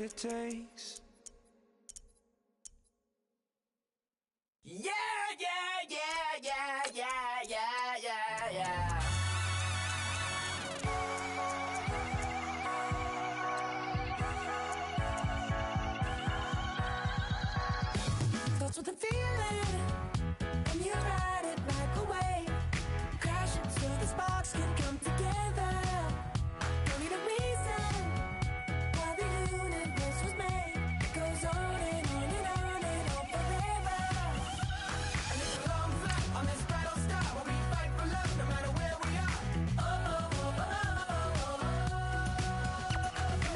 it takes. Yeah, yeah, yeah, yeah, yeah, yeah, yeah, yeah. Starts with a feeling, and you ride it right away. Crash it so the sparks can come together. Don't need a reason why the universe was made. It goes on and on and on and on forever. And it's a long flight on this battle star where we fight for love no matter where we are. Oh, oh, oh, oh, oh, oh.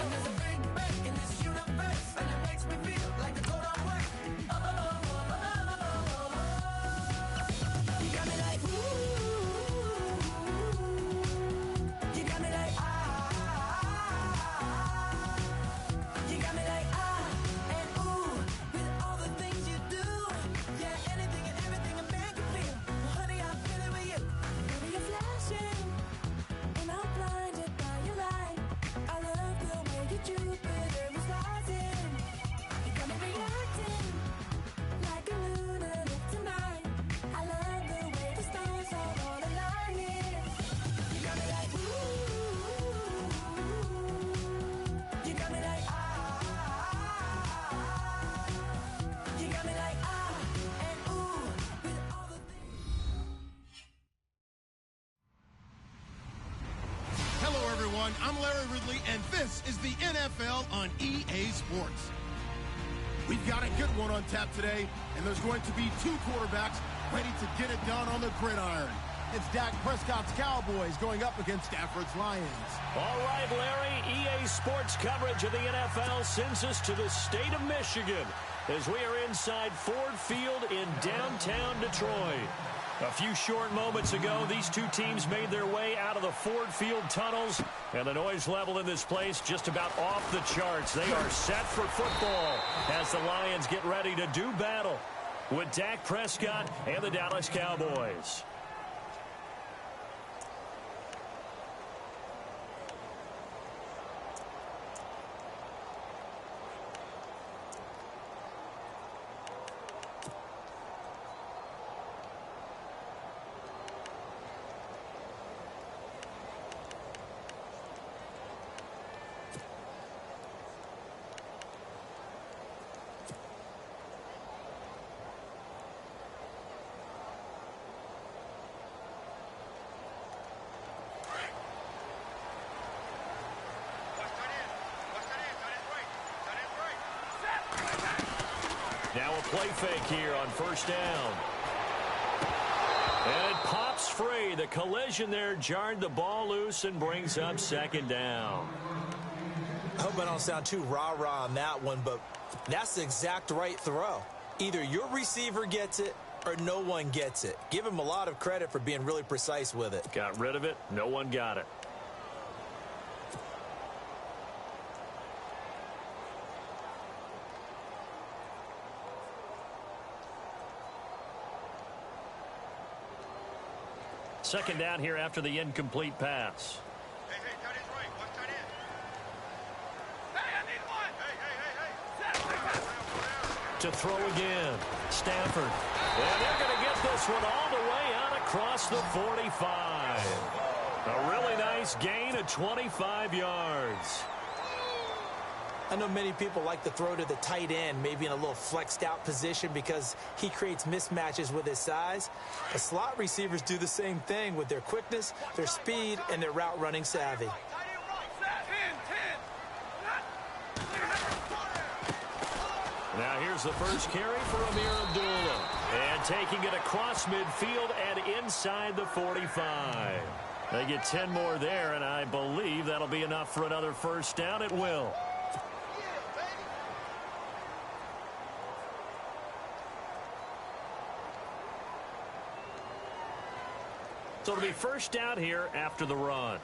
And there's a big bang in this universe, and it makes me feel like the code on work. Oh, oh, oh, oh, oh, oh. You got me like ooh. You got me like you got me like and ooh, with all the things you do. Yeah, anything and everything a man can feel. Well, honey, I feel it with you. Baby, you're flashing, and I'm blinded by your light. I love the way you Jupiter is rising. You got me reacting like a lunatic tonight. I love the way the stars are all aligning. You got me like ooh. You got me like you got me like and ooh, with all the things. Hello, everyone. I'm Larry Ridley, and this is the NFL on EA Sports. We've got a good one on tap today, and there's going to be two quarterbacks ready to get it done on the gridiron. It's Dak Prescott's Cowboys going up against Stafford's Lions. All right, Larry, EA Sports coverage of the NFL sends us to the state of Michigan as we are inside Ford Field in downtown Detroit. A few short moments ago, these two teams made their way out of the Ford Field tunnels, and the noise level in this place just about off the charts. They are set for football as the Lions get ready to do battle with Dak Prescott and the Dallas Cowboys. Now a play fake here on first down. And it pops free. The collision there jarred the ball loose and brings up second down. I hope I don't sound too rah-rah on that one, but that's the exact right throw. Either your receiver gets it or no one gets it. Give him a lot of credit for being really precise with it. Got rid of it. No one got it. Second down here after the incomplete pass. Hey, tight end's right. What's tight end? Hey, I need one! To throw again. Stafford. And they're going to get this one all the way out across the 45. A really nice gain of 25 yards. I know many people like to throw to the tight end, maybe in a little flexed out position because he creates mismatches with his size. The slot receivers do the same thing with their quickness, their speed, and their route running savvy. Now here's the first carry for Amir Abdullah. And taking it across midfield and inside the 45. They get 10 more there, and I believe that'll be enough for another first down. It will. So it'll be first down here after the run.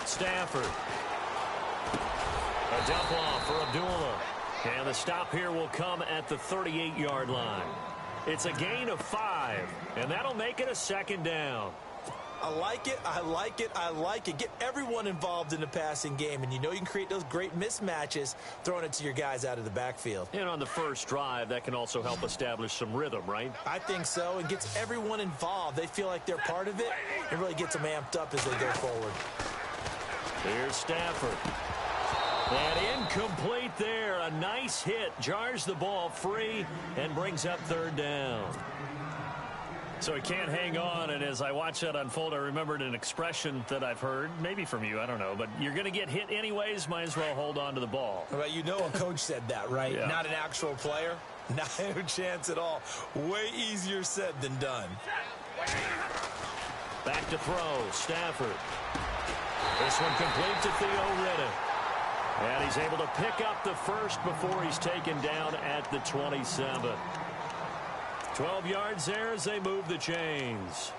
Stafford. A dump off for Abdullah. And the stop here will come at the 38-yard line. It's a gain of 5, and And that'll make it a second down. I like it, I like it, I like it. Get everyone involved in the passing game, and you know you can create those great mismatches throwing it to your guys out of the backfield. And on the first drive, that can also help establish some rhythm, right? I think so, and gets everyone involved. They feel like they're part of it, and really gets them amped up as they go forward. Here's Stafford. And incomplete there. A nice hit. Jars the ball free and brings up third down. So he can't hang on, and as I watch that unfold, I remembered an expression that I've heard, maybe from you, I don't know, but you're going to get hit anyways, might as well hold on to the ball. Well, you know a coach said that, right? Yeah. Not an actual player. Not a chance at all. Way easier said than done. Back to throw, Stafford. This one complete to Theo Riddick. And he's able to pick up the first before he's taken down at the 27. 12 yards there as they move the chains.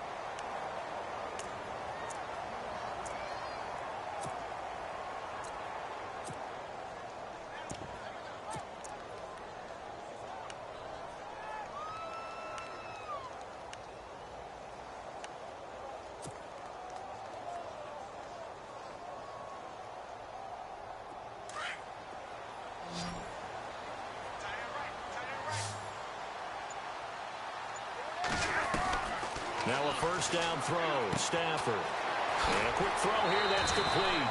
Now a first down throw, Stafford. And a quick throw here, that's complete.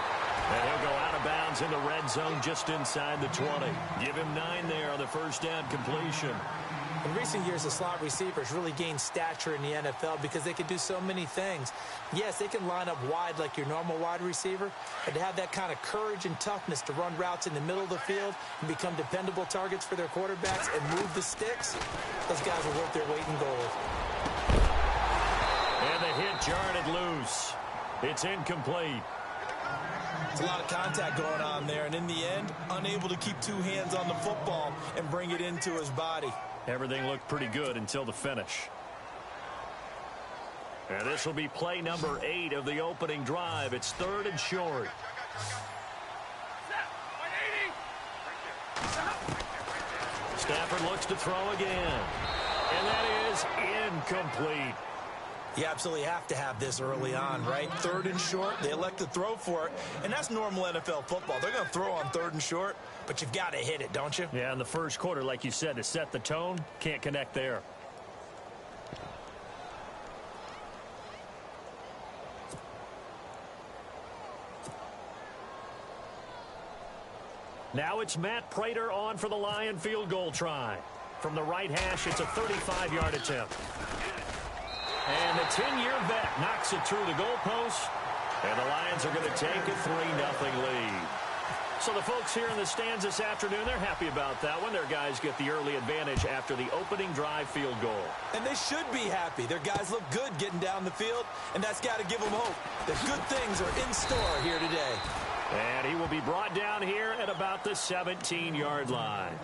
And he'll go out of bounds in the red zone just inside the 20. Give him 9 there on the first down completion. In recent years, the slot receivers really gained stature in the NFL because they can do so many things. Yes, they can line up wide like your normal wide receiver, but to have that kind of courage and toughness to run routes in the middle of the field and become dependable targets for their quarterbacks and move the sticks, those guys are worth their weight in gold. And the hit jarred it loose. It's incomplete. There's a lot of contact going on there, and in the end, unable to keep two hands on the football and bring it into his body. Everything looked pretty good until the finish. And this will be play number 8 of the opening drive. It's 3rd and short. Stafford looks to throw again. And that is incomplete. You absolutely have to have this early on, right? 3rd and short, they elect to throw for it, and that's normal NFL football. They're going to throw on 3rd and short, but you've got to hit it, don't you? Yeah, in the first quarter, like you said, to set the tone, can't connect there. Now it's Matt Prater on for the Lion field goal try. From the right hash, it's a 35-yard attempt. And the 10-year vet knocks it through the goalpost. And the Lions are going to take a 3-0 lead. So the folks here in the stands this afternoon, they're happy about that one. Their guys get the early advantage after the opening drive field goal. And they should be happy. Their guys look good getting down the field, and that's got to give them hope that good things are in store here today. And he will be brought down here at about the 17-yard line.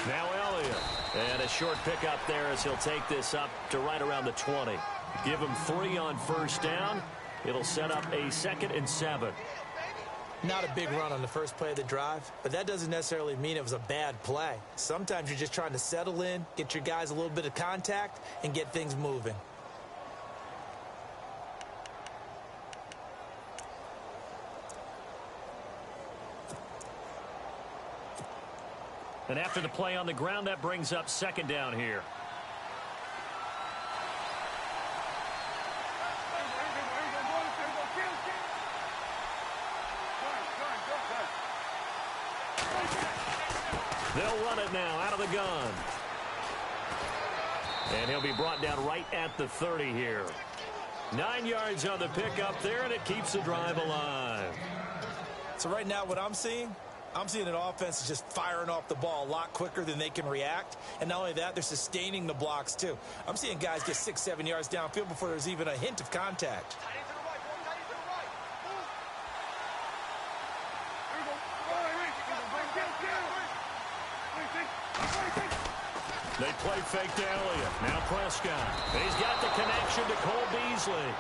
Now Elliott. And a short pickup there as he'll take this up to right around the 20. Give him 3 on first down. It'll set up a 2nd and 7. Not a big run on the first play of the drive, but that doesn't necessarily mean it was a bad play. Sometimes you're just trying to settle in, get your guys a little bit of contact, and get things moving. And after the play on the ground, that brings up 2nd down here. They'll run it now out of the gun. And he'll be brought down right at the 30 here. 9 yards on the pickup there, and it keeps the drive alive. So right now what I'm seeing, I'm seeing an offense just firing off the ball a lot quicker than they can react. And not only that, they're sustaining the blocks, too. I'm seeing guys get 6, 7 yards downfield before there's even a hint of contact. They play fake to Elliott. Now Prescott. He's got the connection to Cole Beasley.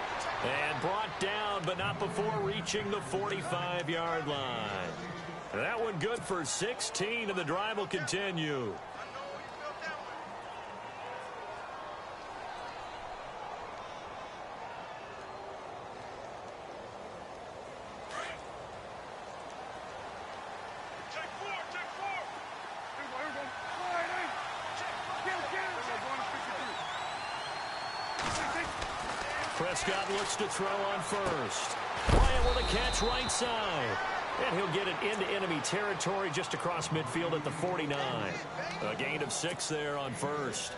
And brought down, but not before reaching the 45-yard line. That one good for 16, and the drive will continue. Prescott looks to throw on first. Bryant with a catch right side. And he'll get it into enemy territory just across midfield at the 49. A gain of 6 there on first.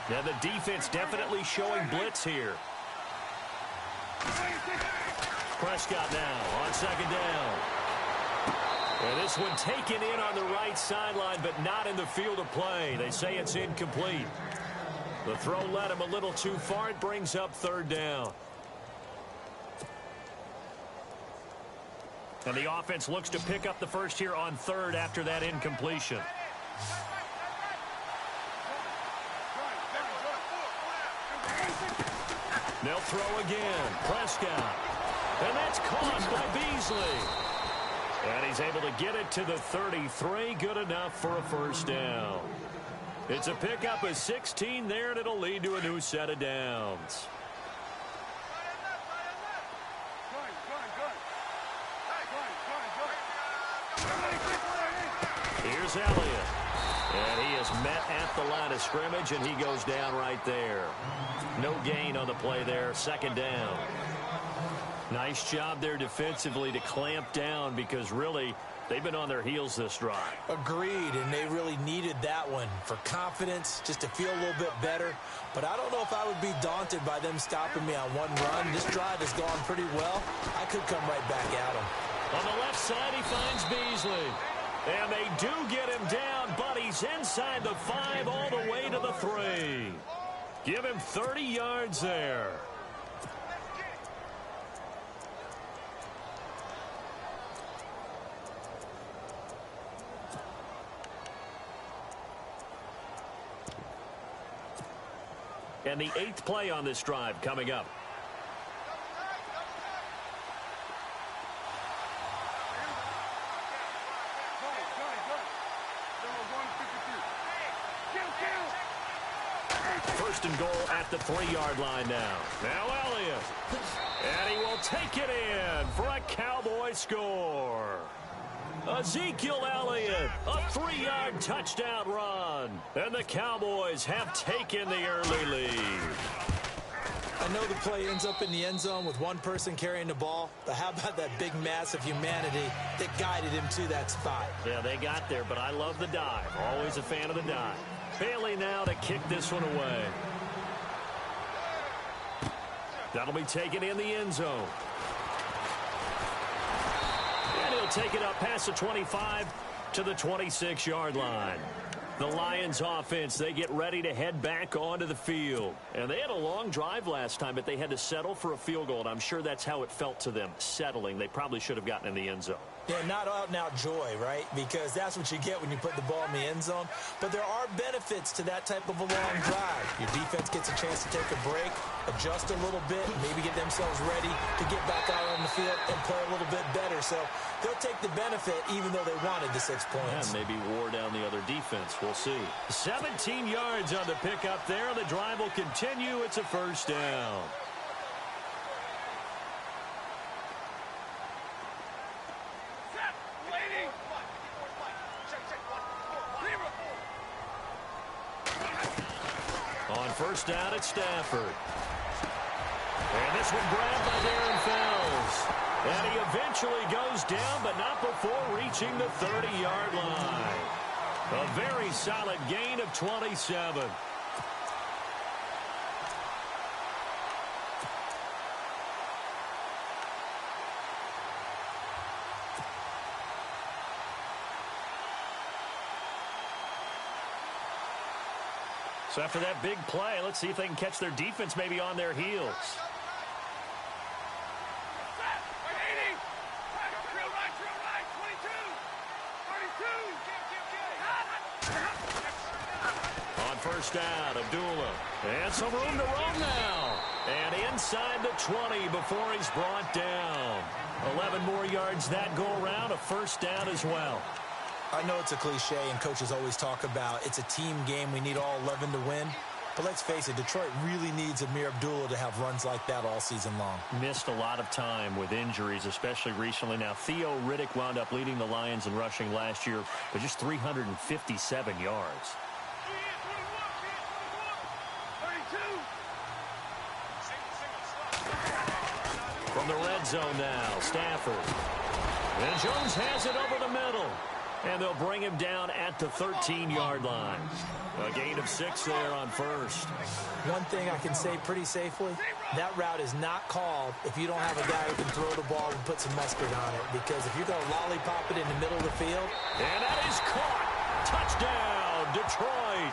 Now the defense definitely showing blitz here. Prescott now on second down. And this one taken in on the right sideline, but not in the field of play. They say it's incomplete. The throw led him a little too far. It brings up third down. And the offense looks to pick up the first here on third after that incompletion. They'll throw again. Prescott. And that's caught by Beasley. And he's able to get it to the 33. Good enough for a first down. It's a pickup of 16 there, and it'll lead to a new set of downs. Here's Elliott. And he is met at the line of scrimmage, and he goes down right there. No gain on the play there. Second down. Nice job there defensively to clamp down because really they've been on their heels this drive. Agreed, and they really needed that one for confidence, just to feel a little bit better. But I don't know if I would be daunted by them stopping me on one run. This drive has gone pretty well. I could come right back at him. On the left side, he finds Beasley. And they do get him down, but he's inside the 5 all the way to the 3. Give him 30 yards there. And the 8th play on this drive coming up. First and goal at the 3-yard line now. Now Elliott. And he will take it in for a Cowboy score. Ezekiel Elliott, a 3-yard touchdown run. And the Cowboys have taken the early lead. I know the play ends up in the end zone with one person carrying the ball, but how about that big mass of humanity that guided him to that spot? Yeah, they got there, but I love the dive. Always a fan of the dive. Bailey now to kick this one away. That'll be taken in the end zone. And he'll take it up past the 25 to the 26-yard line. The Lions offense, they get ready to head back onto the field. And they had a long drive last time, but they had to settle for a field goal, and I'm sure that's how it felt to them, settling. They probably should have gotten in the end zone. Yeah, not out-and-out joy, right? Because that's what you get when you put the ball in the end zone. But there are benefits to that type of a long drive. Your defense gets a chance to take a break, adjust a little bit, maybe get themselves ready to get back out on the field and play a little bit better. So they'll take the benefit even though they wanted the 6 points. Yeah, maybe wore down the other defense. We'll see. 17 yards on the pickup there. The drive will continue. It's a first down. First down at Stafford. And this one grabbed by Darren Fells. And he eventually goes down, but not before reaching the 30-yard line. A very solid gain of 27. So after that big play, let's see if they can catch their defense maybe on their heels. On first down, Abdullah. And some room to roam now. And inside the 20 before he's brought down. 11 more yards that go around, a first down as well. I know it's a cliche, and coaches always talk about it's a team game. We need all 11 to win. But let's face it, Detroit really needs Amir Abdullah to have runs like that all season long. Missed a lot of time with injuries, especially recently. Now, Theo Riddick wound up leading the Lions in rushing last year with just 357 yards. From the red zone now, Stafford. And Jones has it over the middle. And they'll bring him down at the 13-yard line. A gain of 6 there on first. One thing I can say pretty safely, that route is not called if you don't have a guy who can throw the ball and put some mustard on it. Because if you're going to lollipop it in the middle of the field. And that is caught. Touchdown, Detroit.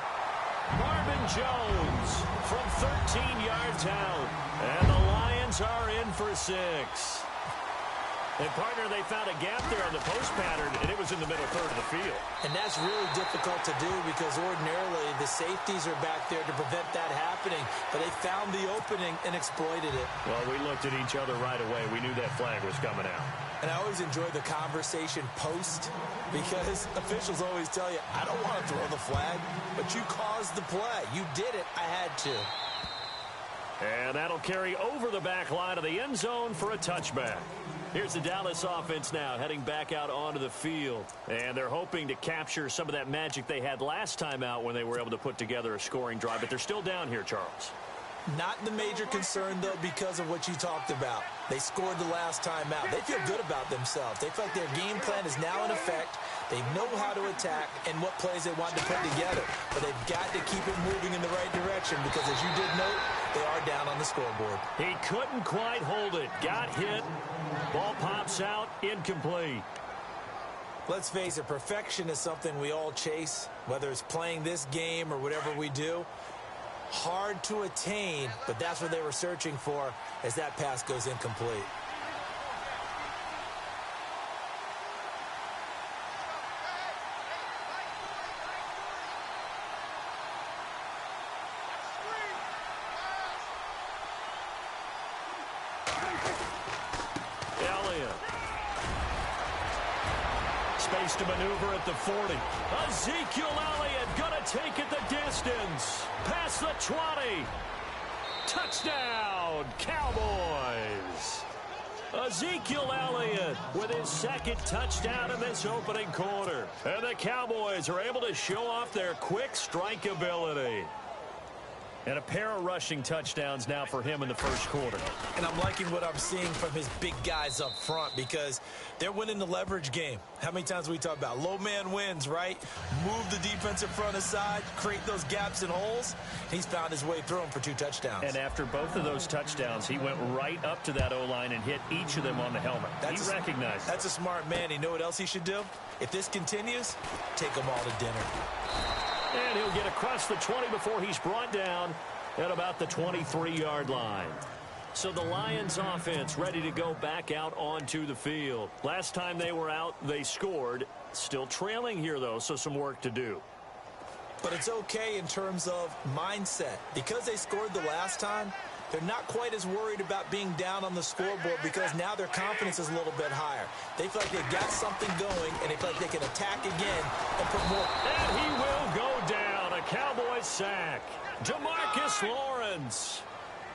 Marvin Jones from 13 yards out. And the Lions are in for 6. And, partner, they found a gap there on the post pattern, and it was in the middle third of the field. And that's really difficult to do because ordinarily the safeties are back there to prevent that happening. But they found the opening and exploited it. Well, we looked at each other right away. We knew that flag was coming out. And I always enjoy the conversation post because officials always tell you, I don't want to throw the flag, but you caused the play. You did it. I had to. And that'll carry over the back line of the end zone for a touchback. Here's the Dallas offense now heading back out onto the field. And they're hoping to capture some of that magic they had last time out when they were able to put together a scoring drive. But they're still down here, Charles. Not the major concern, though, because of what you talked about. They scored the last time out. They feel good about themselves. They feel like their game plan is now in effect. They know how to attack and what plays they want to put together. But they've got to keep it moving in the right direction because, as you did note, they are down on the scoreboard. He couldn't quite hold it. Got hit. Ball pops out. Incomplete. Let's face it, perfection is something we all chase, whether it's playing this game or whatever we do. Hard to attain, but that's what they were searching for as that pass goes incomplete. Space to maneuver at the 40. Ezekiel Elliott gonna take it the distance. Past the 20. Touchdown, Cowboys. Ezekiel Elliott with his second touchdown in this opening quarter. And the Cowboys are able to show off their quick strike ability. And a pair of rushing touchdowns now for him in the first quarter. And I'm liking what I'm seeing from his big guys up front because they're winning the leverage game. How many times we talk about low man wins, right? Move the defensive front aside, create those gaps and holes. He's found his way through them for 2 touchdowns. And after both of those touchdowns, he went right up to that O-line and hit each of them on the helmet. He recognized it. That's a smart man. You know what else he should do? If this continues, take them all to dinner. And he'll get across the 20 before he's brought down at about the 23-yard line. So the Lions offense ready to go back out onto the field. Last time they were out, they scored. Still trailing here, though, so some work to do. But it's okay in terms of mindset. Because they scored the last time, they're not quite as worried about being down on the scoreboard because now their confidence is a little bit higher. They feel like they've got something going, and they feel like they can attack again and put more. And he will go down. A Cowboys sack. DeMarcus Lawrence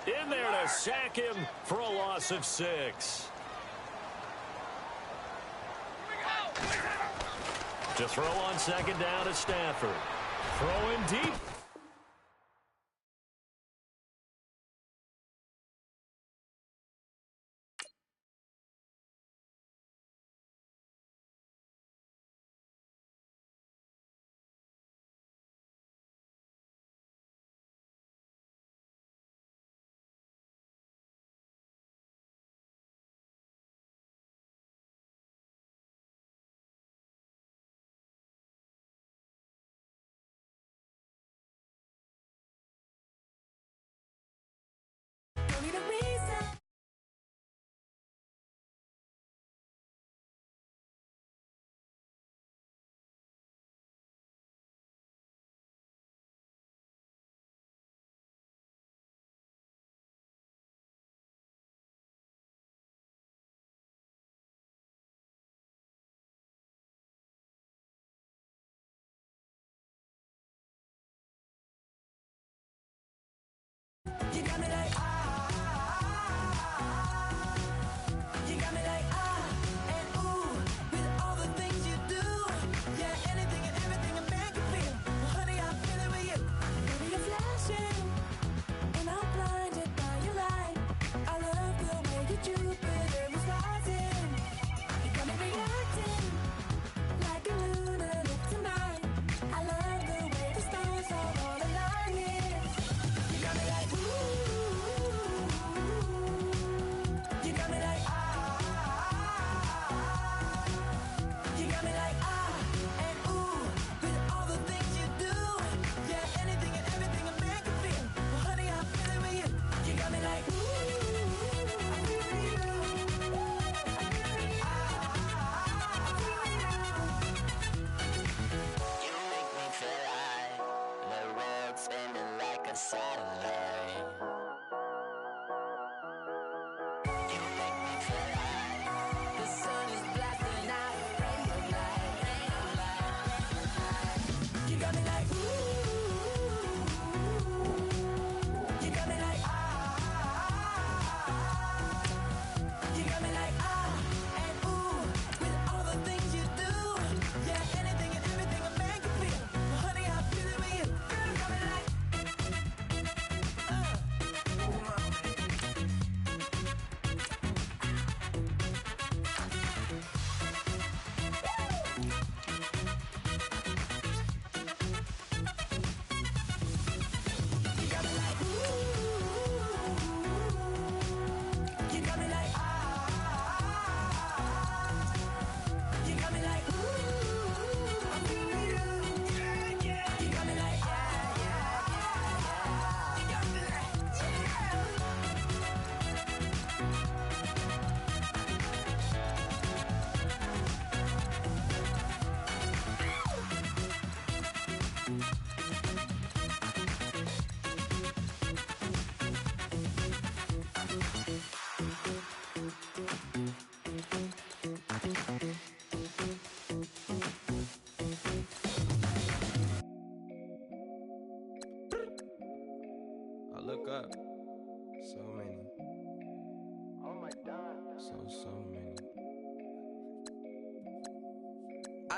in there to sack him for a loss of 6. To throw on second down to Stafford. Throwing deep.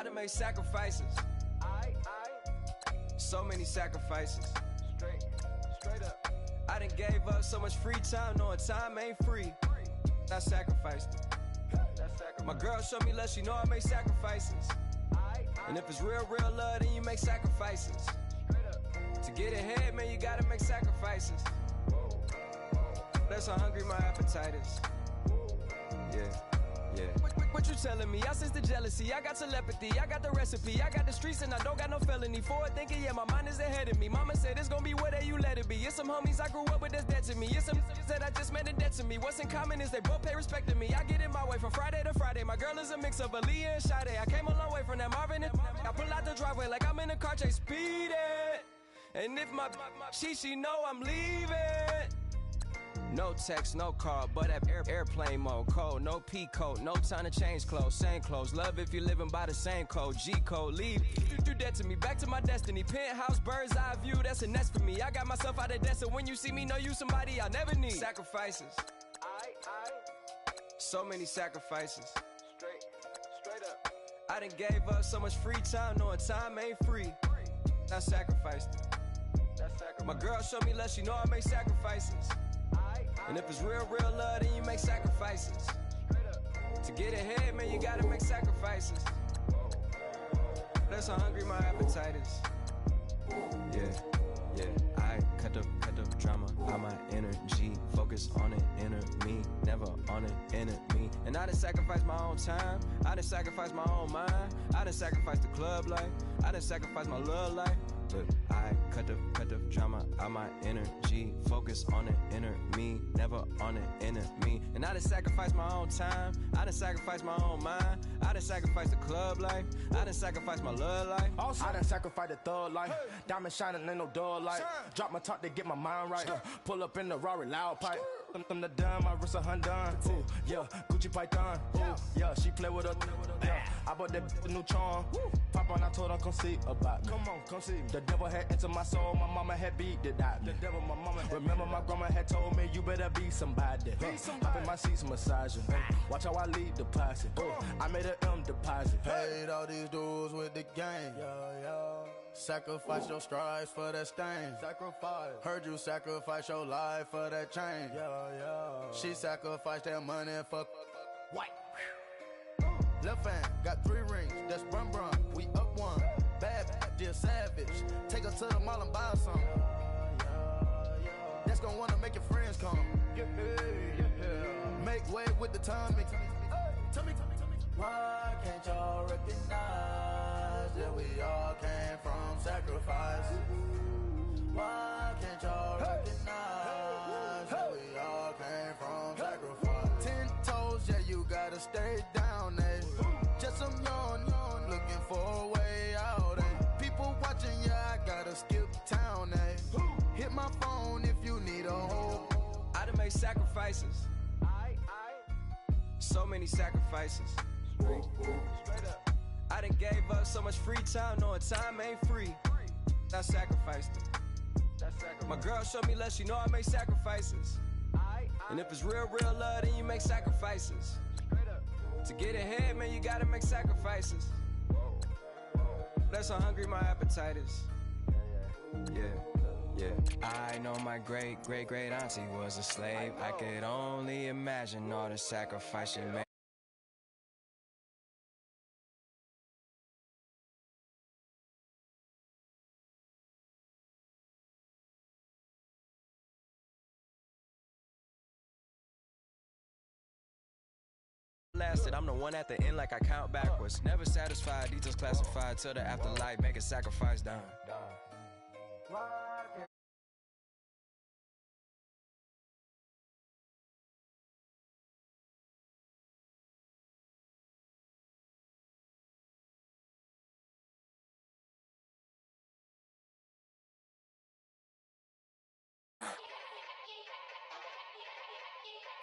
I done made sacrifices. So many sacrifices. Straight up. I done gave up so much free time, knowing time ain't free. I sacrificed it. My girl showed me love, she know I make sacrifices. And if it's real love, then you make sacrifices. To get ahead, man, you gotta make sacrifices. That's how hungry my appetite is. Yeah. What you telling me? I sense the jealousy, I got telepathy, I got the recipe, I got the streets and I don't got no felony. Forward thinking, yeah, my mind is ahead of me. Mama said it's gonna be whatever you let it be. It's some homies I grew up with that's dead to me. It's some that I just met a debt to me. What's in common is they both pay respect to me. I get in my way from Friday to Friday. My girl is a mix of Aaliyah and Sade. I came a long way from that Marvin and I pull out the driveway like I'm in a car chase speeding. And if my she know I'm leaving. No text, no call, but at airplane mode. Cold, no P code, no time to change clothes. Same clothes, love if you're living by the same code. G code, leave, you dead to me, back to my destiny. Penthouse, bird's eye view, that's a nest for me. I got myself out of debt, so when you see me, know you somebody I never need. Sacrifices. So many sacrifices. Straight up. I done gave up so much free time, knowing time ain't free. I sacrificed it. My girl showed me love, she know I make sacrifices. And if it's real love, then you make sacrifices. To get ahead, man, you gotta make sacrifices. That's how hungry my appetite is. Yeah. I cut the drama out my energy. Focus on an inner me, never on an enemy. And I done sacrificed my own time. I done sacrificed my own mind. I done sacrificed the club life. I done sacrificed my love life. But I cut the drama out my energy. Focus on an inner me, never on an enemy. And I done sacrificed my own time. I done sacrificed my own mind. I done sacrificed the club life. I done sacrificed my love life. Also, I done sacrificed the thug life. Hey. Diamond shining, ain't no dull light. Drop my top to get my mind right. Pull up in the Rari loud pipe. Them the dime, my wrist a Hyundai. Ooh, yeah, Gucci Python. Ooh, yeah, she play with her. Yeah, I bought that new charm. Pop on, I told her come see about me. Come on, come see me. The devil had entered my soul, my mama had beat it out. The devil, my mama. Remember my grandma had told me you better be somebody. Hop in my seats, massaging. Watch how I lead the posse. I made an M deposit. Paid all these dudes with the game. Sacrifice your strides for that stain. Sacrifice. Heard you sacrifice your life for that change. She sacrificed that money for white. Left hand got 3 rings. That's brum brum. We up one. Bad, dear savage. Take her to the mall and buy some. That's gonna wanna make your friends come. Make way with the timing. Tell me. Why can't y'all recognize that we all came from sacrifice? Why can't y'all recognize that we all came from sacrifice? 10 toes, yeah, you gotta stay down, eh? Just some yawn, looking for a way out, eh? People watching, yeah, I gotta skip town, eh? Hit my phone if you need a hold. I done made sacrifices. So many sacrifices. Straight up. I done gave up so much free time, knowing time ain't free. I sacrificed it. My girl showed me love, she know I make sacrifices. And if it's real love, then you make sacrifices. To get ahead, man, you gotta make sacrifices. That's how hungry my appetite is. Yeah. I know my great auntie was a slave. I could only imagine all the sacrifice she made. I'm the one at the end like I count backwards. Never satisfied, details classified till the afterlife. Make a sacrifice down.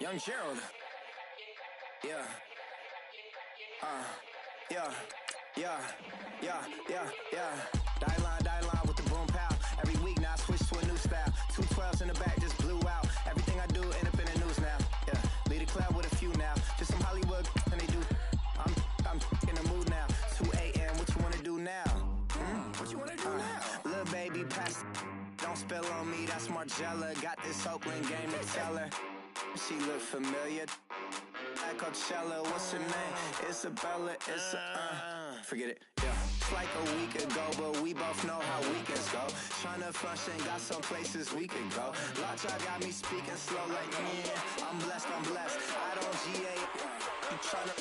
Young Gerald. Yeah. Die line with the boom pow. Every week now I switch to a new style. 2 12s in the back just blew out. Everything I do end up in the news now. Yeah, lead a club with a few now. Just some Hollywood and they do. I'm in the mood now. 2 a.m. spill on me, that's Margella. Got this Oakland game to tell her. She look familiar. At Coachella, what's her name? Isabella, forget it, yeah. It's like a week ago, but we both know how weekends go. Tryna function, got some places we could go. Watch, I got me speaking slow like, yeah, I'm blessed. I don't GA. You tryna,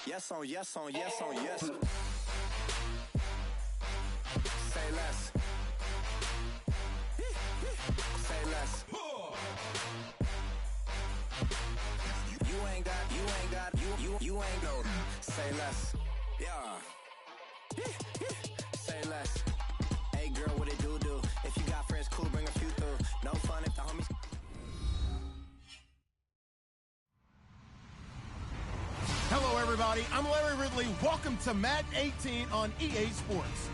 yes on yes. Say less. Say less. You ain't no. Say less. Yeah. Say less. Hey girl, what it do? If you got friends, cool, bring a few through. No fun if the homies. Hello, everybody. I'm Larry Ridley. Welcome to Madden 18 on EA Sports.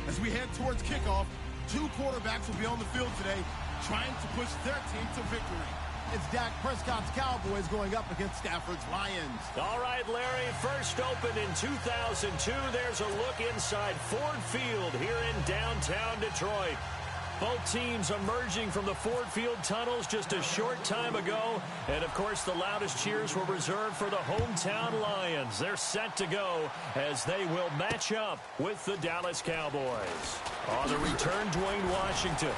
As we head towards kickoff, two quarterbacks will be on the field today trying to push their team to victory. It's Dak Prescott's Cowboys going up against Stafford's Lions. All right, Larry, first opened in 2002. There's a look inside Ford Field here in downtown Detroit. Both teams emerging from the Ford Field tunnels just a short time ago. And, of course, the loudest cheers were reserved for the hometown Lions. They're set to go as they will match up with the Dallas Cowboys. On the return, Dwayne Washington.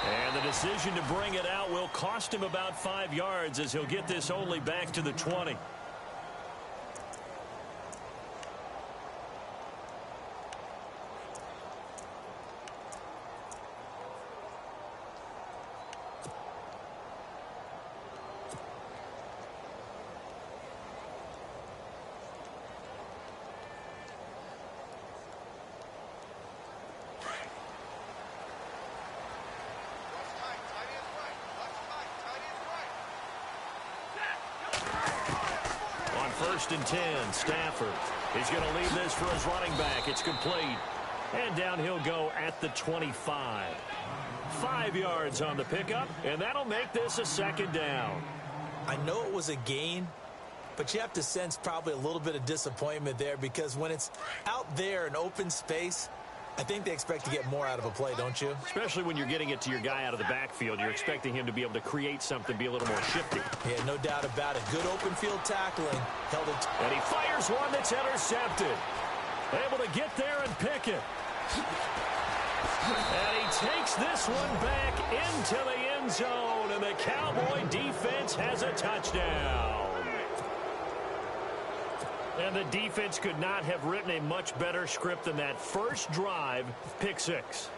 And the decision to bring it out will cost him about 5 yards as he'll get this only back to the 20. First and 10, Stafford. He's going to leave this for his running back. It's complete. And down he'll go at the 25. 5 yards on the pickup, and that'll make this a second down. I know it was a gain, but you have to sense probably a little bit of disappointment there because when it's out there in open space, I think they expect to get more out of a play, don't you? Especially when you're getting it to your guy out of the backfield. You're expecting him to be able to create something, be a little more shifty. Yeah, no doubt about it. Good open field tackling. Held it. And he fires one that's intercepted. Able to get there and pick it. And he takes this one back into the end zone. And the Cowboy defense has a touchdown. And the defense could not have written a much better script than that first drive, pick six.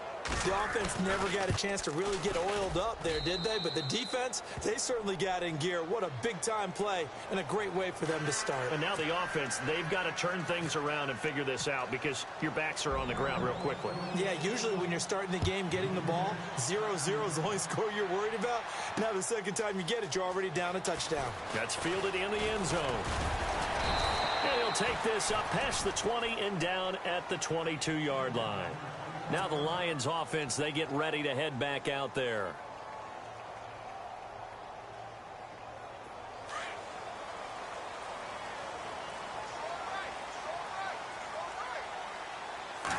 The offense never got a chance to really get oiled up there, did they? But the defense, they certainly got in gear. What a big-time play and a great way for them to start. And now the offense, they've got to turn things around and figure this out because your backs are on the ground real quickly. Yeah, usually when you're starting the game, getting the ball, 0-0 is the only score you're worried about. Now the second time you get it, you're already down a touchdown. That's fielded in the end zone. And he'll take this up past the 20 and down at the 22-yard line. Now the Lions offense, they get ready to head back out there. A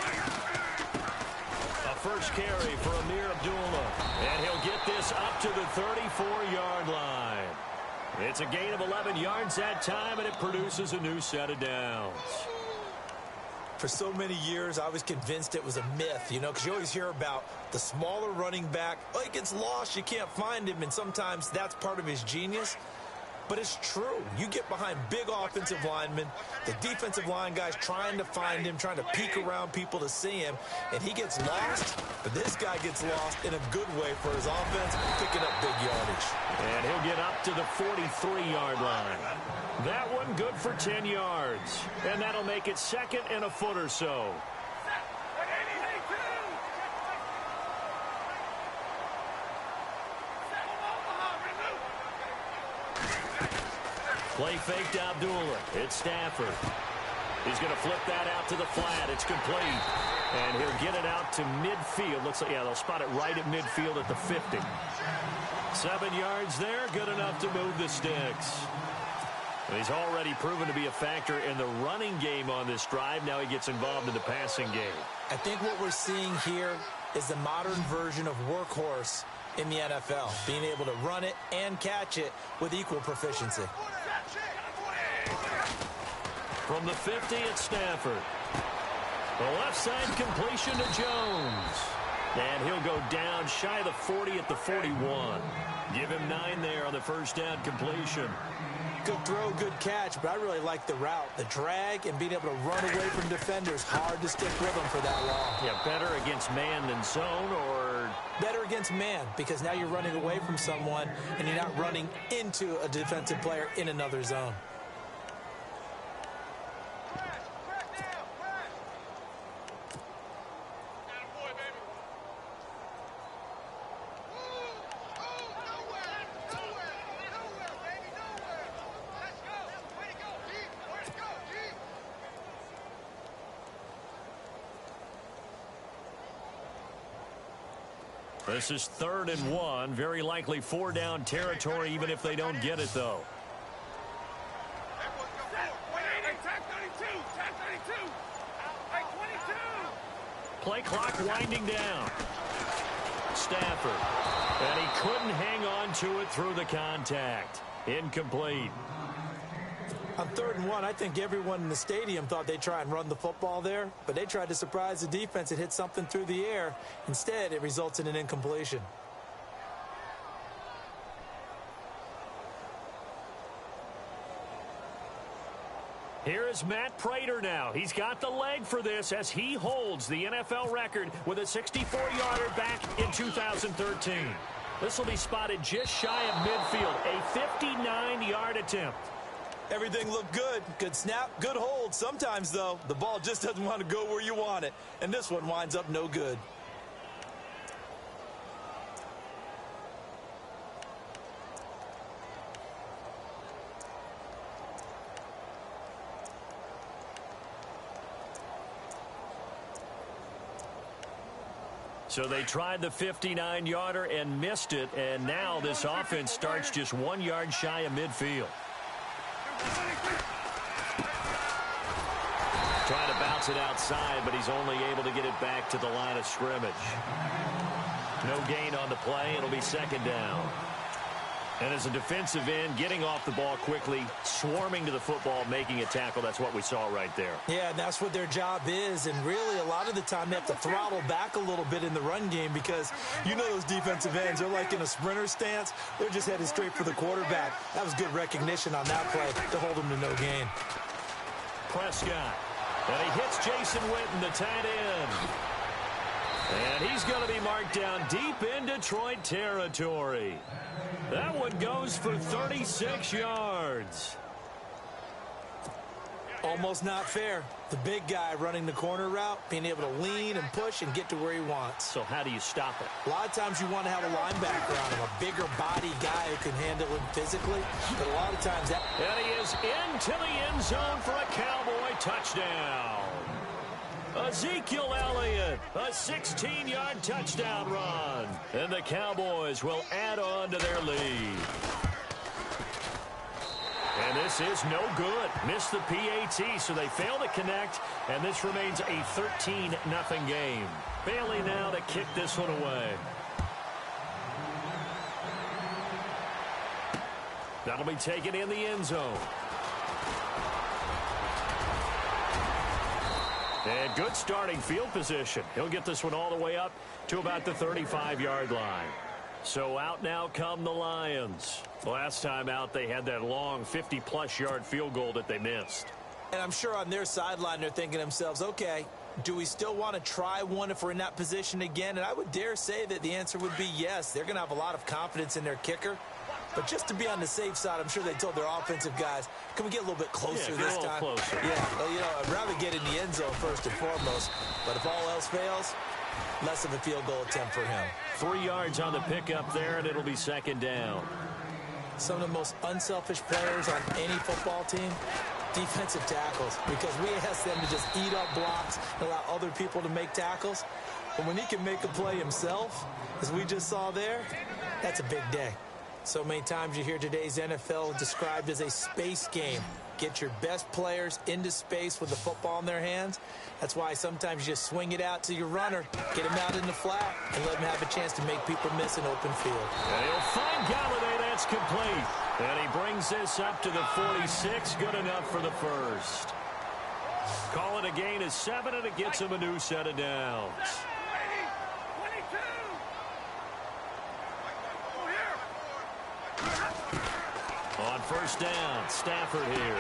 first carry for Amir Abdullah. And he'll get this up to the 34-yard line. It's a gain of 11 yards that time, and it produces a new set of downs. For so many years, I was convinced it was a myth, you know, because you always hear about the smaller running back. Oh, he gets lost, you can't find him, and sometimes that's part of his genius. But it's true. You get behind big offensive linemen, the defensive line guys trying to find him, trying to peek around people to see him, and he gets lost. But this guy gets lost in a good way for his offense, picking up big yardage. And he'll get up to the 43-yard line. That one good for 10 yards. And that'll make it second and a foot or so. Play fake to Abdullah. It's Stafford. He's going to flip that out to the flat. It's complete. And he'll get it out to midfield. Looks like, yeah, they'll spot it right at midfield at the 50. 7 yards there. Good enough to move the sticks. And he's already proven to be a factor in the running game on this drive. Now he gets involved in the passing game. I think what we're seeing here is the modern version of workhorse in the NFL, being able to run it and catch it with equal proficiency. From the 50, it's Stafford. The left side completion to Jones. And he'll go down shy of the 40 at the 41. Give him 9 there on the first down completion. Good throw, good catch, but I really like the route. The drag and being able to run away from defenders, hard to stick with them for that long. Yeah, better against man than zone, or? Better against man, because now you're running away from someone and you're not running into a defensive player in another zone. This is 3rd and 1. Very likely 4-down territory, even if they don't get it, though. Play clock winding down. Stafford. And he couldn't hang on to it through the contact. Incomplete. On 3rd and 1, I think everyone in the stadium thought they'd try and run the football there, but they tried to surprise the defense and hit something through the air. Instead, it results in an incompletion. Here is Matt Prater now. He's got the leg for this as he holds the NFL record with a 64-yarder back in 2013. This will be spotted just shy of midfield, a 59-yard attempt. Everything looked good. Good snap, good hold. Sometimes, though, the ball just doesn't want to go where you want it. And this one winds up no good. So they tried the 59-yarder and missed it, and now this offense starts just 1 yard shy of midfield. Trying to bounce it outside, but he's only able to get it back to the line of scrimmage. No gain on the play. It'll be 2nd down. And as a defensive end, getting off the ball quickly, swarming to the football, making a tackle, that's what we saw right there. Yeah, and that's what their job is. And really, a lot of the time, they have to throttle back a little bit in the run game because you know those defensive ends, they're like in a sprinter stance. They're just headed straight for the quarterback. That was good recognition on that play to hold them to no gain. Prescott. And he hits Jason Witten, the tight end. And he's going to be marked down deep in Detroit territory. That one goes for 36 yards. Almost not fair. The big guy running the corner route, being able to lean and push and get to where he wants. So how do you stop it? A lot of times you want to have a linebacker on him, a bigger body guy who can handle him physically. But a lot of times that... And he is into the end zone for a Cowboy touchdown. Ezekiel Elliott, a 16-yard touchdown run. And the Cowboys will add on to their lead. And this is no good. Missed the PAT, so they fail to connect, and this remains a 13-0 game. Bailey now to kick this one away. That'll be taken in the end zone. And good starting field position. He'll get this one all the way up to about the 35-yard line. So out now come the Lions. Last time out, they had that long 50-plus yard field goal that they missed. And I'm sure on their sideline, they're thinking to themselves, okay, do we still want to try one if we're in that position again? And I would dare say that the answer would be yes. They're going to have a lot of confidence in their kicker. But just to be on the safe side, I'm sure they told their offensive guys, can we get a little bit closer this time? Closer. Yeah, well, you know, I'd rather get in the end zone first and foremost. But if all else fails, less of a field goal attempt for him. 3 yards on the pickup there, and it'll be 2nd down. Some of the most unselfish players on any football team, defensive tackles, because we ask them to just eat up blocks and allow other people to make tackles. But when he can make a play himself, as we just saw there, that's a big day. So many times you hear today's NFL described as a space game. get your best players into space with the football in their hands. That's why sometimes you just swing it out to your runner, get him out in the flat, and let him have a chance to make people miss an open field. And he'll find Galladay. That's complete. And he brings this up to the 46. Good enough for the first. Call it a gain of 7, and it gets him a new set of downs. On first down, Stafford here.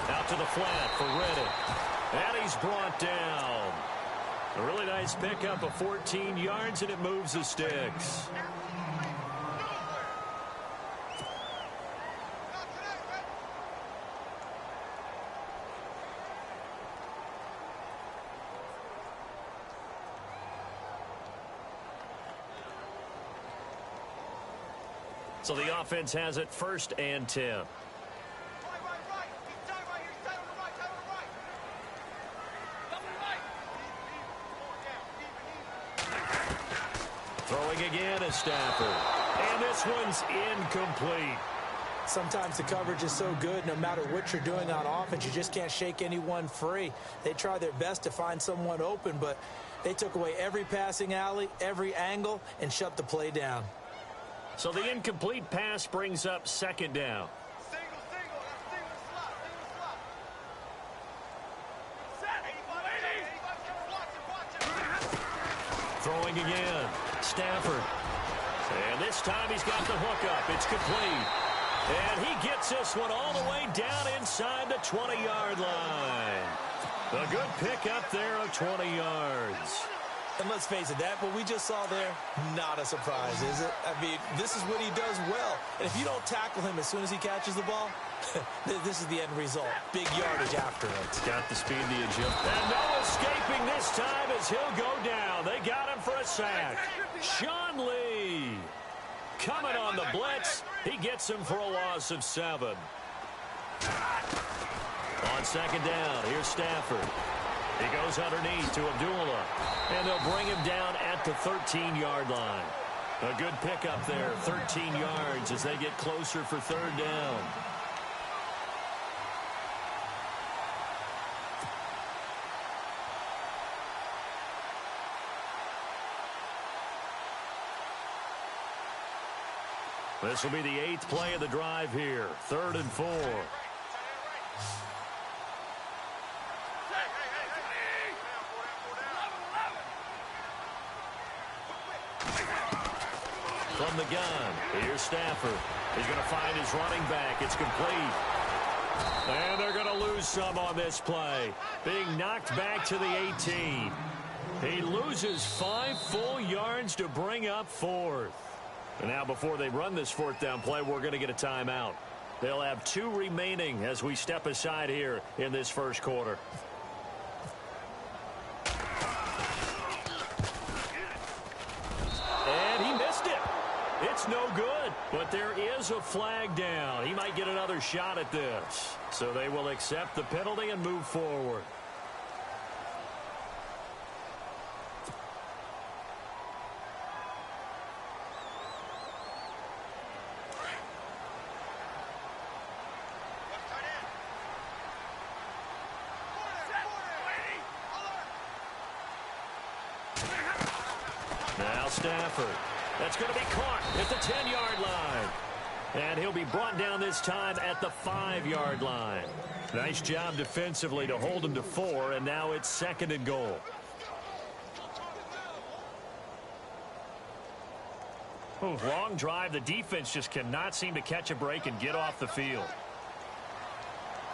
Out to the flat for Reddick. And he's brought down. A really nice pickup of 14 yards, and it moves the sticks. So the offense has it 1st and 10. Throwing again is Stafford. And this one's incomplete. Sometimes the coverage is so good, no matter what you're doing on offense, you just can't shake anyone free. They try their best to find someone open, but they took away every passing alley, every angle, and shut the play down. So the incomplete pass brings up 2nd down. Throwing again, Stafford. And this time he's got the hookup. It's complete. And he gets this one all the way down inside the 20-yard line. A good pickup there of 20 yards. And let's face it, that what we just saw there, not a surprise, is it? I mean, this is what he does well. And if you don't tackle him as soon as he catches the ball, this is the end result. Big yardage after it. Got the speed, the agility. And no escaping this time as he'll go down. They got him for a sack. Sean Lee coming on the blitz. He gets him for a loss of 7. On 2nd down, here's Stafford. He goes underneath to Abdullah. And they'll bring him down at the 13-yard line. A good pickup there, 13 yards as they get closer for 3rd down. This will be the 8th play of the drive here, 3rd and 4. From the gun, here's Stafford. He's going to find his running back. It's complete. And they're going to lose some on this play. Being knocked back to the 18. He loses 5 full yards to bring up 4th. And now before they run this 4th down play, we're going to get a timeout. They'll have 2 remaining as we step aside here in this 1st quarter. And he missed it. It's no good, but there is a flag down. He might get another shot at this. So they will accept the penalty and move forward. Now Stafford. That's going to be caught at the 10-yard line. And he'll be brought down this time at the 5-yard line. Nice job defensively to hold him to 4, and now it's 2nd and goal. Ooh, long drive. The defense just cannot seem to catch a break and get off the field.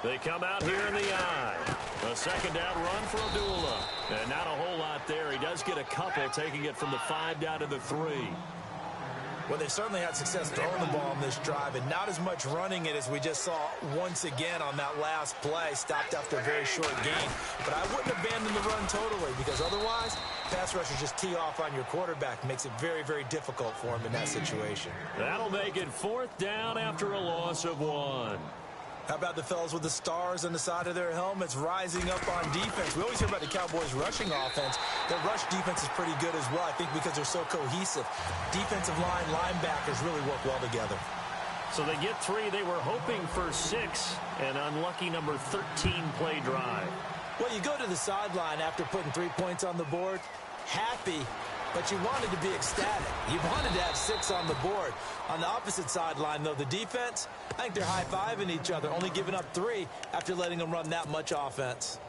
They come out here in the eye. A 2nd down run for Abdullah. And not a whole lot there. He does get a couple, taking it from the 5 down to the 3. Well, they certainly had success throwing the ball on this drive, and not as much running it as we just saw once again on that last play. Stopped after a very short gain. But I wouldn't abandon the run totally, because otherwise, pass rushers just tee off on your quarterback. Makes it very, very difficult for him in that situation. That'll make it 4th down after a loss of 1. How about the fellas with the stars on the side of their helmets rising up on defense? We always hear about the Cowboys' rushing offense. Their rush defense is pretty good as well, I think, because they're so cohesive. Defensive line, linebackers really work well together. So they get 3. They were hoping for 6. An unlucky number 13 play drive. Well, you go to the sideline after putting 3 points on the board, happy, but you wanted to be ecstatic. You wanted to have 6 on the board. On the opposite sideline, though, the defense, I think they're high-fiving each other, only giving up 3 after letting them run that much offense.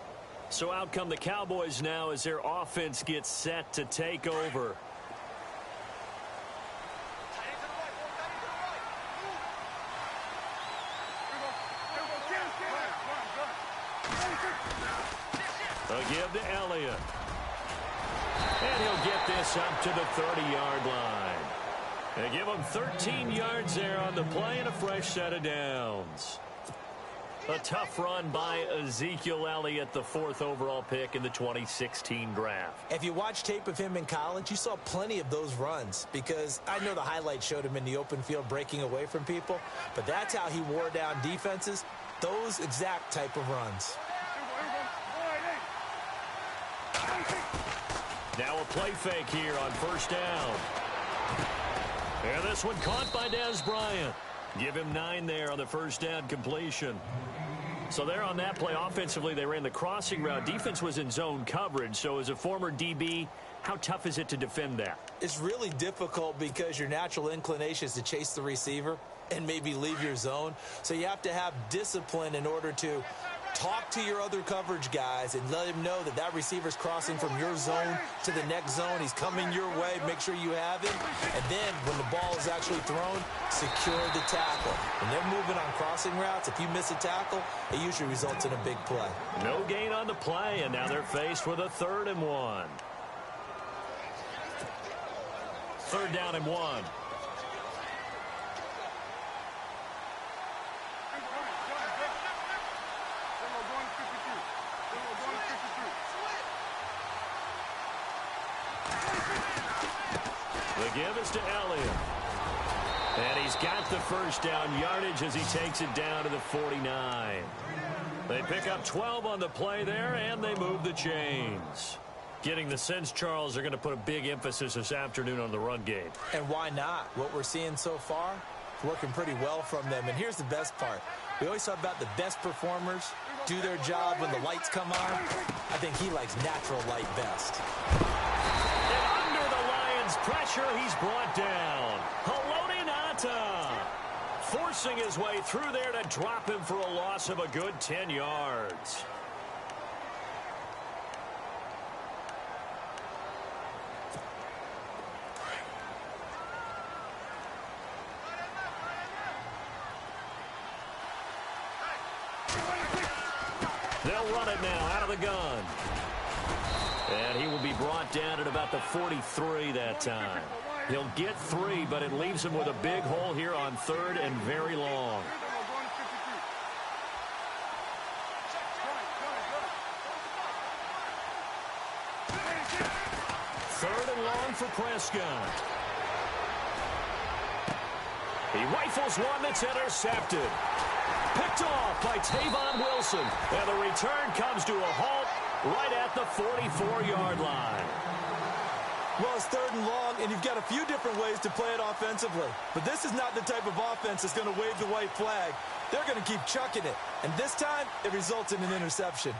So out come the Cowboys now as their offense gets set to take over. A give to Elliott. And he'll get this up to the 30-yard line. They give him 13 yards there on the play and a fresh set of downs. A tough run by Ezekiel Elliott, the 4th overall pick in the 2016 draft. If you watch tape of him in college, you saw plenty of those runs because I know the highlights showed him in the open field breaking away from people, but that's how he wore down defenses, those exact type of runs. Now a play fake here on first down. And this one caught by Dez Bryant. Give him 9 there on the first down completion. So there on that play, offensively, they ran the crossing route. Defense was in zone coverage. So as a former DB, how tough is it to defend that? It's really difficult because your natural inclination is to chase the receiver and maybe leave your zone. So you have to have discipline in order to talk to your other coverage guys and let him know that that receiver's crossing from your zone to the next zone. He's coming your way. Make sure you have him. And then when the ball is actually thrown, secure the tackle. When they're moving on crossing routes, if you miss a tackle, it usually results in a big play. No gain on the play, and now they're faced with a 3rd and 1. 3rd down and 1. The give is to Elliott. And he's got the first down yardage as he takes it down to the 49. They pick up 12 on the play there, and they move the chains. Getting the sense, Charles, they're going to put a big emphasis this afternoon on the run game. And why not? What we're seeing so far is working pretty well from them. And here's the best part. We always talk about the best performers do their job when the lights come on. I think he likes natural light best. Pressure, he's brought down. Haloti Ngata forcing his way through there to drop him for a loss of a good 10 yards. They'll run it now out of the gun. And he will be brought down at about the 43 that time. He'll get 3, but it leaves him with a big hole here on 3rd and very long. Third and long for Prescott. He rifles one that's intercepted. Picked off by Tavon Wilson. And the return comes to a halt right at the 44-yard line. Well, it's 3rd and long, and you've got a few different ways to play it offensively. But this is not the type of offense that's going to wave the white flag. They're going to keep chucking it. And this time, it results in an interception.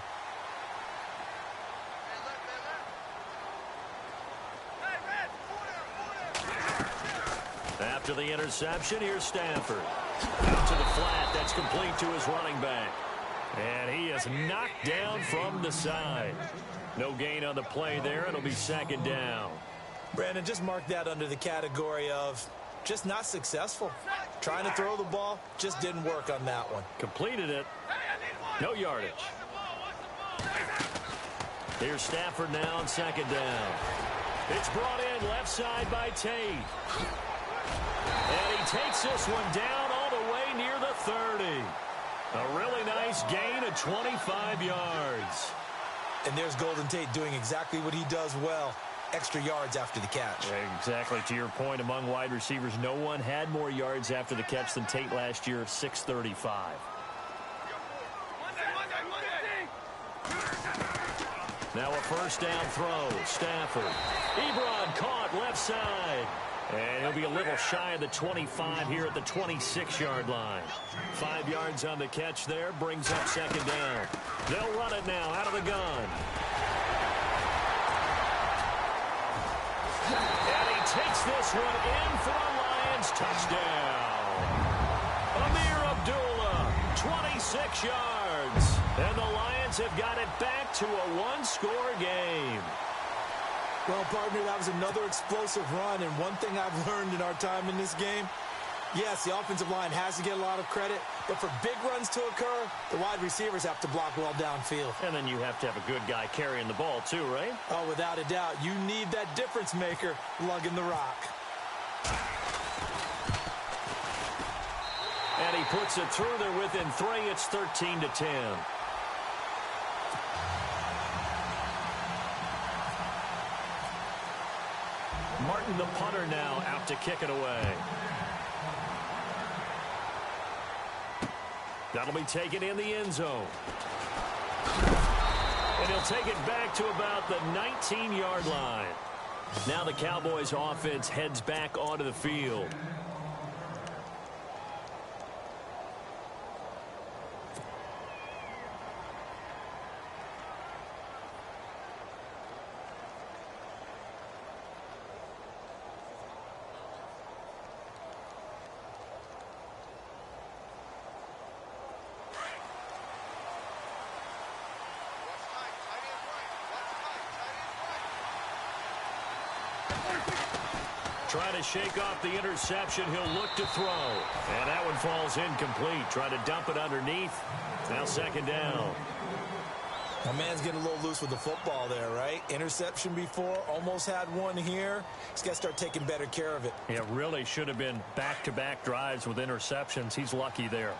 After the interception, here's Stafford. Out to the flat. That's complete to his running back. And he is knocked down from the side. No gain on the play there. It'll be 2nd down. Brandon, just mark that under the category of just not successful. Trying to throw the ball, just didn't work on that one. Completed it. No yardage. Here's Stafford now on 2nd down. It's brought in left side by Tate. And he takes this one down all the way near the 30. A really nice gain of 25 yards. And there's Golden Tate doing exactly what he does well. Extra yards after the catch. Exactly. To your point, among wide receivers, no one had more yards after the catch than Tate last year, 635. Now a first down throw. Stafford. Ebron caught left side. And he'll be a little shy of the 25 here at the 26-yard line. 5 yards on the catch there, brings up second down. They'll run it now out of the gun. And he takes this one in for a Lions touchdown. Amir Abdullah, 26 yards. And the Lions have got it back to a one-score game. Well, partner, that was another explosive run, and one thing I've learned in our time in this game, yes, the offensive line has to get a lot of credit, but for big runs to occur, the wide receivers have to block well downfield. And then you have to have a good guy carrying the ball too, right? Oh, without a doubt. You need that difference maker lugging the rock. And he puts it through there within 3. It's 13-10. Martin, the punter, now out to kick it away. That'll be taken in the end zone. And he'll take it back to about the 19-yard line. Now the Cowboys offense heads back onto the field. Trying to shake off the interception. He'll look to throw. And that one falls incomplete. Trying to dump it underneath. Now second down. My man's getting a little loose with the football there, right? Interception before, almost had one here. He's got to start taking better care of it. It really should have been back-to-back drives with interceptions. He's lucky there.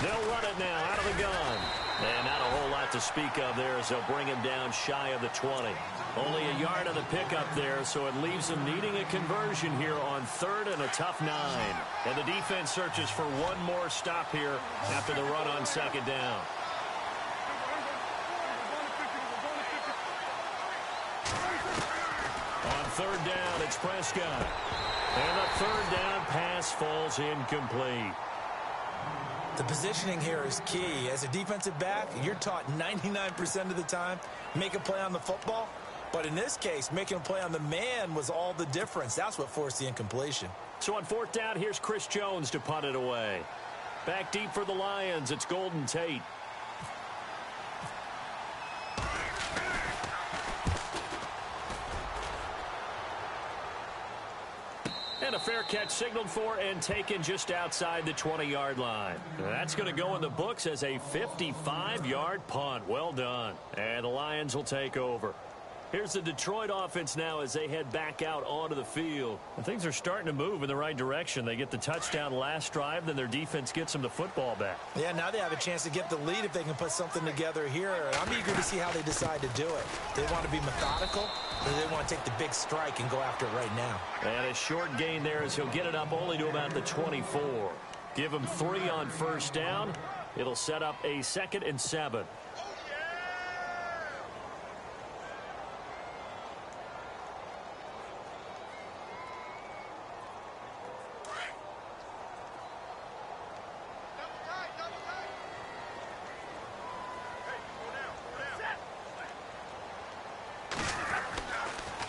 They'll run it now out of the gun. And not a whole lot to speak of there as they'll bring him down shy of the 20. Only a yard on the pickup there, so it leaves them needing a conversion here on 3rd and a tough 9. And the defense searches for one more stop here after the run on second down. On 3rd down, it's Prescott. And the 3rd down pass falls incomplete. The positioning here is key. As a defensive back, you're taught 99% of the time, make a play on the football. But in this case, making a play on the man was all the difference. That's what forced the incompletion. So on 4th down, here's Chris Jones to punt it away. Back deep for the Lions, it's Golden Tate. And a fair catch signaled for and taken just outside the 20-yard line. That's going to go in the books as a 55-yard punt. Well done. And the Lions will take over. Here's the Detroit offense now as they head back out onto the field. And things are starting to move in the right direction. They get the touchdown last drive, then their defense gets them the football back. Yeah, now they have a chance to get the lead if they can put something together here. I'm eager to see how they decide to do it. They want to be methodical, or they want to take the big strike and go after it right now. And a short gain there as he'll get it up only to about the 24. Give him 3 on 1st down. It'll set up a 2nd and 7.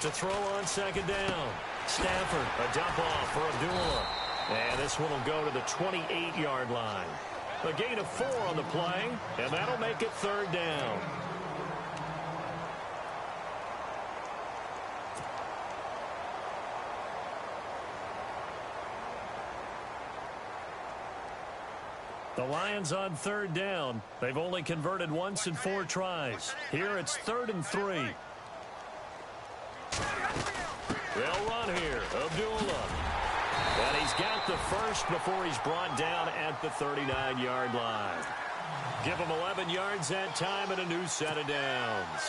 To throw on 2nd down. Stafford, a dump off for Abdullah. And this one will go to the 28-yard line. A gain of 4 on the play, and that'll make it 3rd down. The Lions on 3rd down. They've only converted once in 4 tries. Here it's 3rd and 3. They'll run here. Abdullah. And he's got the first before he's brought down at the 39-yard line. Give him 11 yards that time and a new set of downs.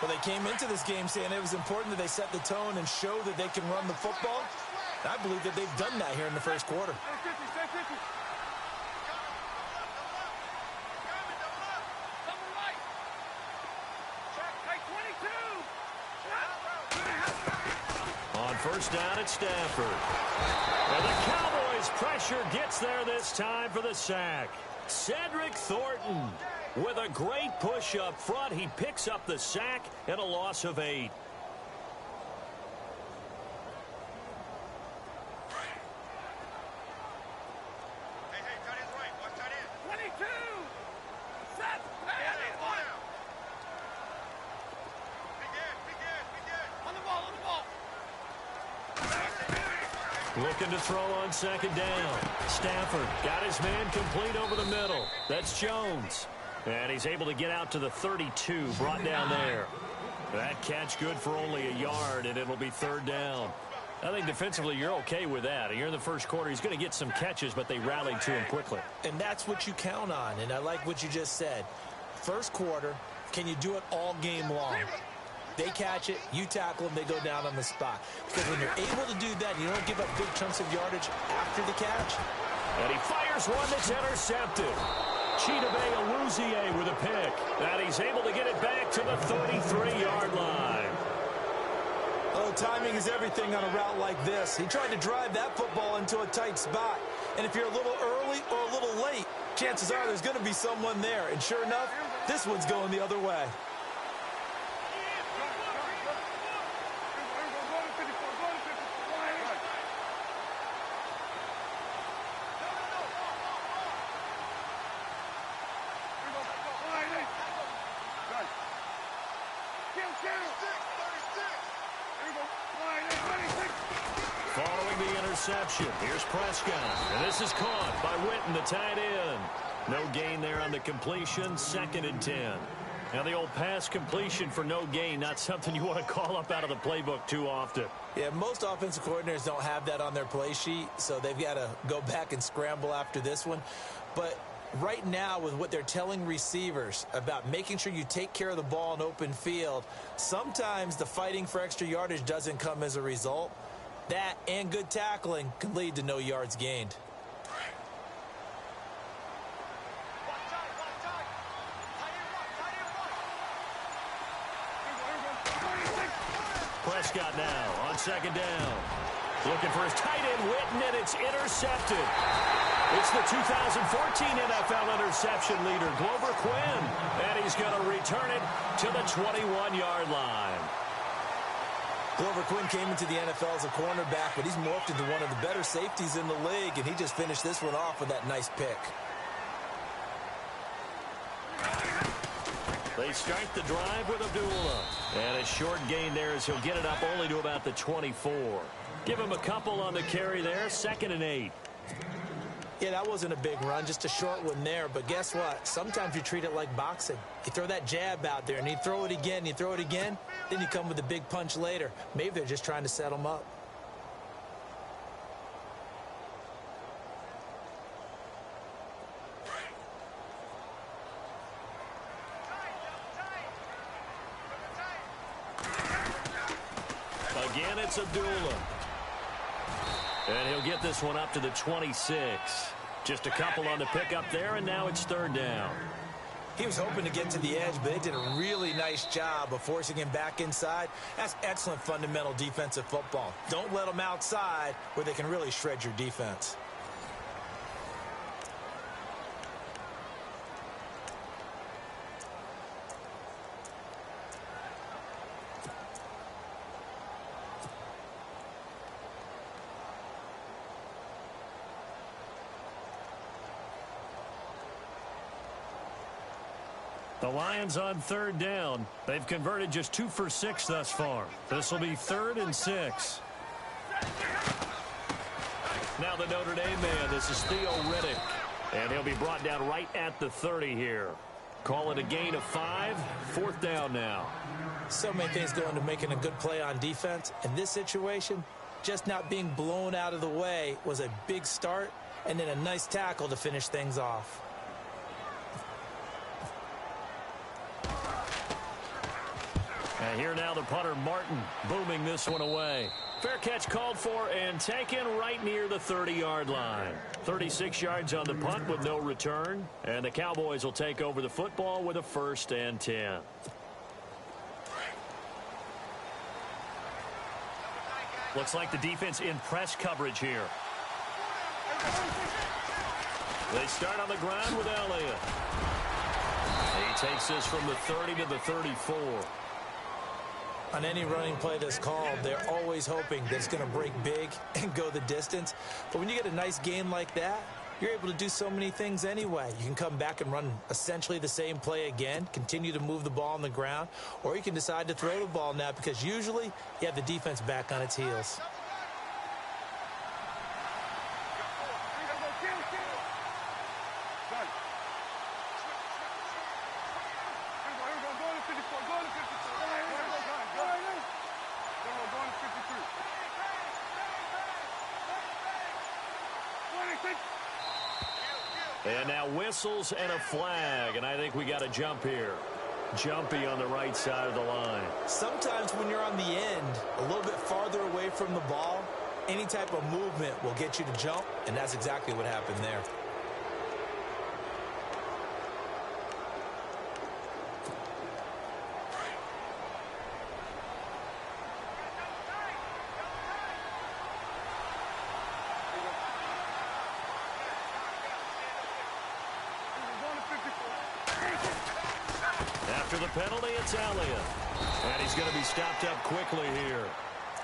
Well, they came into this game saying it was important that they set the tone and show that they can run the football. I believe that they've done that here in the first quarter. first down at Stafford. And the Cowboys' pressure gets there this time for the sack. Cedric Thornton with a great push up front. He picks up the sack and a loss of 8. Looking to throw on second down. Stafford got his man complete over the middle. That's Jones. And he's able to get out to the 32, brought down there. That catch good for only a yard, and it'll be third down. I think defensively you're okay with that. You're in the first quarter. He's going to get some catches, but they rallied to him quickly. And that's what you count on, and I like what you just said. First quarter, can you do it all game long? They catch it, you tackle them, they go down on the spot. Because when you're able to do that, you don't give up big chunks of yardage after the catch. And he fires one that's intercepted. Chidobe Awuzie with a pick. And he's able to get it back to the 33-yard line. Oh, timing is everything on a route like this. He tried to drive that football into a tight spot. And if you're a little early or a little late, chances are there's going to be someone there. And sure enough, this one's going the other way. Following the interception, here's Prescott. And this is caught by Witten, the tight end. No gain there on the completion, 2nd and 10. Now the old pass completion for no gain, not something you want to call up out of the playbook too often. Yeah, most offensive coordinators don't have that on their play sheet, so they've got to go back and scramble after this one. But right now, with what they're telling receivers about making sure you take care of the ball in open field, sometimes the fighting for extra yardage doesn't come as a result. That and good tackling can lead to no yards gained. Prescott now on second down. Looking for his tight end, Witten, and it's intercepted. It's the 2014 NFL interception leader, Glover Quinn. And he's going to return it to the 21-yard line. Glover Quinn came into the NFL as a cornerback, but he's morphed into one of the better safeties in the league, and he just finished this one off with that nice pick. They start the drive with Abdullah. And a short gain there as he'll get it up only to about the 24. Give him a couple on the carry there, 2nd and 8. Yeah, that wasn't a big run, just a short one there. But guess what? Sometimes you treat it like boxing. You throw that jab out there, and you throw it again, you throw it again, then you come with a big punch later. Maybe they're just trying to set them up. Again, it's Abdullah. And he'll get this one up to the 26. Just a couple on the pickup there, and now it's third down. He was hoping to get to the edge, but they did a really nice job of forcing him back inside. That's excellent fundamental defensive football. Don't let them outside where they can really shred your defense. The Lions on third down. They've converted just 2 for 6 thus far. This will be 3rd and 6. Now the Notre Dame man. This is Theo Riddick. And he'll be brought down right at the 30 here. Call it a gain of 5. 4th down now. So many things go into making a good play on defense. In this situation, just not being blown out of the way was a big start, and then a nice tackle to finish things off. And here now the punter, Martin, booming this one away. Fair catch called for and taken right near the 30-yard line. 36 yards on the punt with no return. And the Cowboys will take over the football with a 1st and 10. Looks like the defense in press coverage here. They start on the ground with Elliott. He takes this from the 30 to the 34. On any running play that's called, they're always hoping that it's going to break big and go the distance. But when you get a nice game like that, you're able to do so many things anyway. You can come back and run essentially the same play again, continue to move the ball on the ground, or you can decide to throw the ball now because usually you have the defense back on its heels. And now whistles and a flag, and I think we got a jump here. Jumpy on the right side of the line. Sometimes when you're on the end, a little bit farther away from the ball, any type of movement will get you to jump, and that's exactly what happened there. After the penalty, it's Elliott. And he's going to be stopped up quickly here.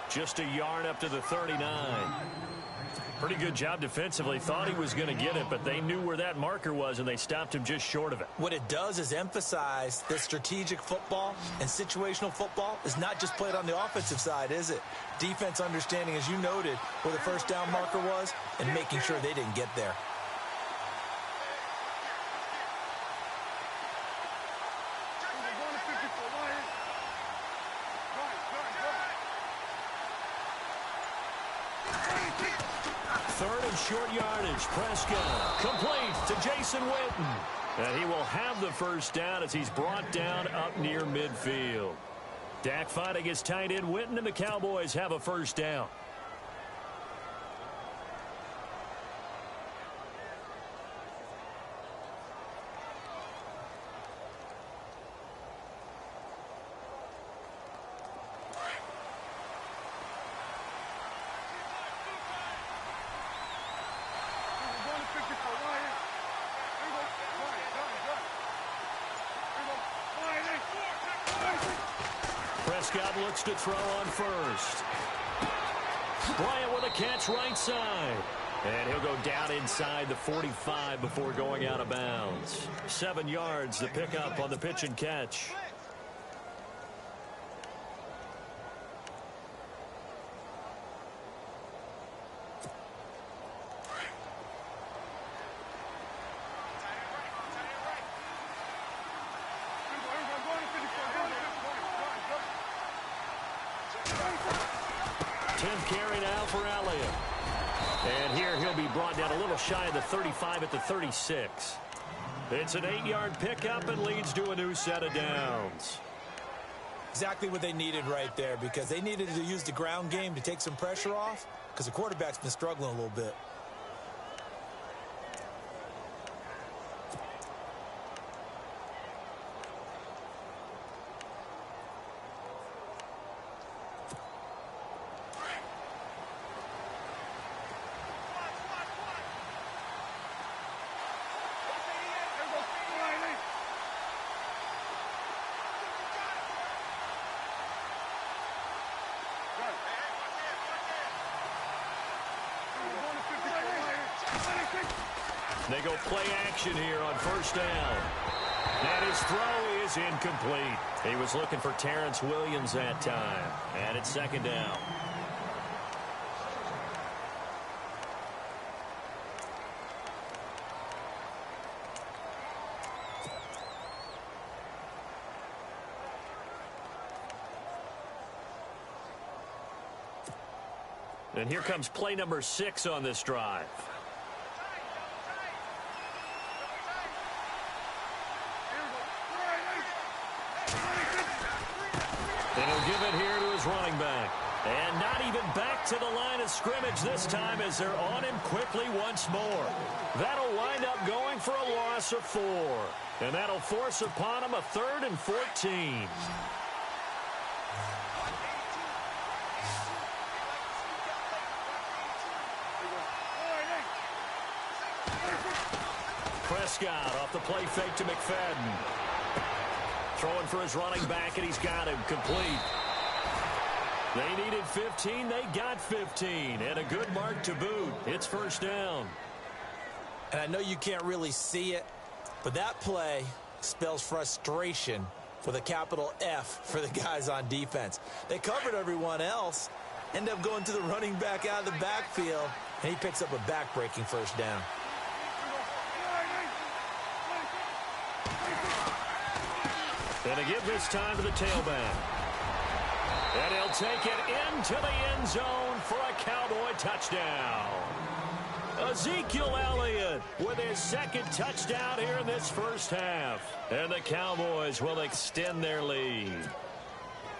Just a yard up to the 39. Pretty good job defensively. Thought he was going to get it, but they knew where that marker was, and they stopped him just short of it. What it does is emphasize that strategic football and situational football is not just played on the offensive side, is it? Defense understanding, as you noted, where the first down marker was and making sure they didn't get there. Third and short yardage. Prescott complete to Jason Witten. And he will have the first down as he's brought down up near midfield. Dak fighting his tight end Witten, and the Cowboys have a first down. Prescott looks to throw on first. Bryant with a catch right side. And he'll go down inside the 45 before going out of bounds. 7 yards, the pickup on the pitch and catch. Carry now for Elliott. And here he'll be brought down a little shy of the 35 at the 36. It's an 8-yard pickup and leads to a new set of downs. Exactly what they needed right there, because they needed to use the ground game to take some pressure off because the quarterback's been struggling a little bit. They go play action here on first down. And his throw is incomplete. He was looking for Terrence Williams that time. And it's second down. And here comes play number 6 on this drive. And he'll give it here to his running back. And not even back to the line of scrimmage this time as they're on him quickly once more. That'll wind up going for a loss of 4. And that'll force upon him a 3rd and 14. Prescott off the play fake to McFadden. Throwing for his running back, and he's got him complete. They needed 15. They got 15. And a good mark to boot. It's first down. And I know you can't really see it, but that play spells frustration with a capital F for the guys on defense. They covered everyone else, end up going to the running back out of the backfield, and he picks up a back-breaking first down. And to give this time to the tailback. And he'll take it into the end zone for a Cowboy touchdown. Ezekiel Elliott with his second touchdown here in this first half. And the Cowboys will extend their lead.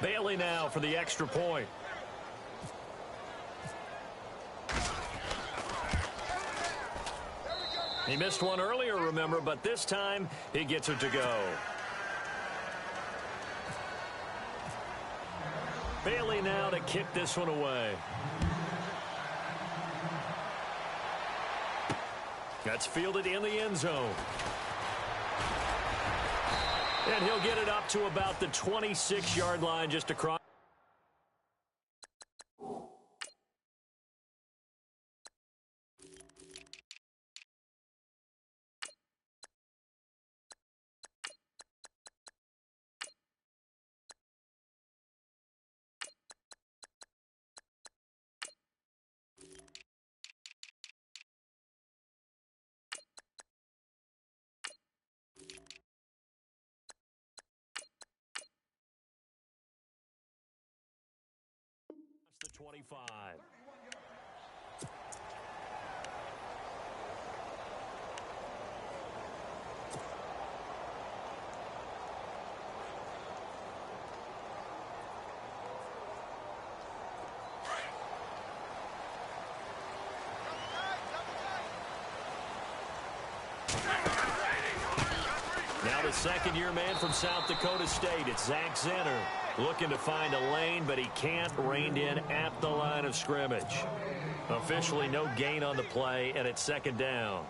Bailey now for the extra point. He missed one earlier, remember, but this time he gets it to go. Bailey now to kick this one away. That's fielded in the end zone. And he'll get it up to about the 26-yard line just across. The 25. Now the second-year man from South Dakota State, it's Zach Zenner. Looking to find a lane, but he can't. Reined in at the line of scrimmage. Officially no gain on the play, and it's second down.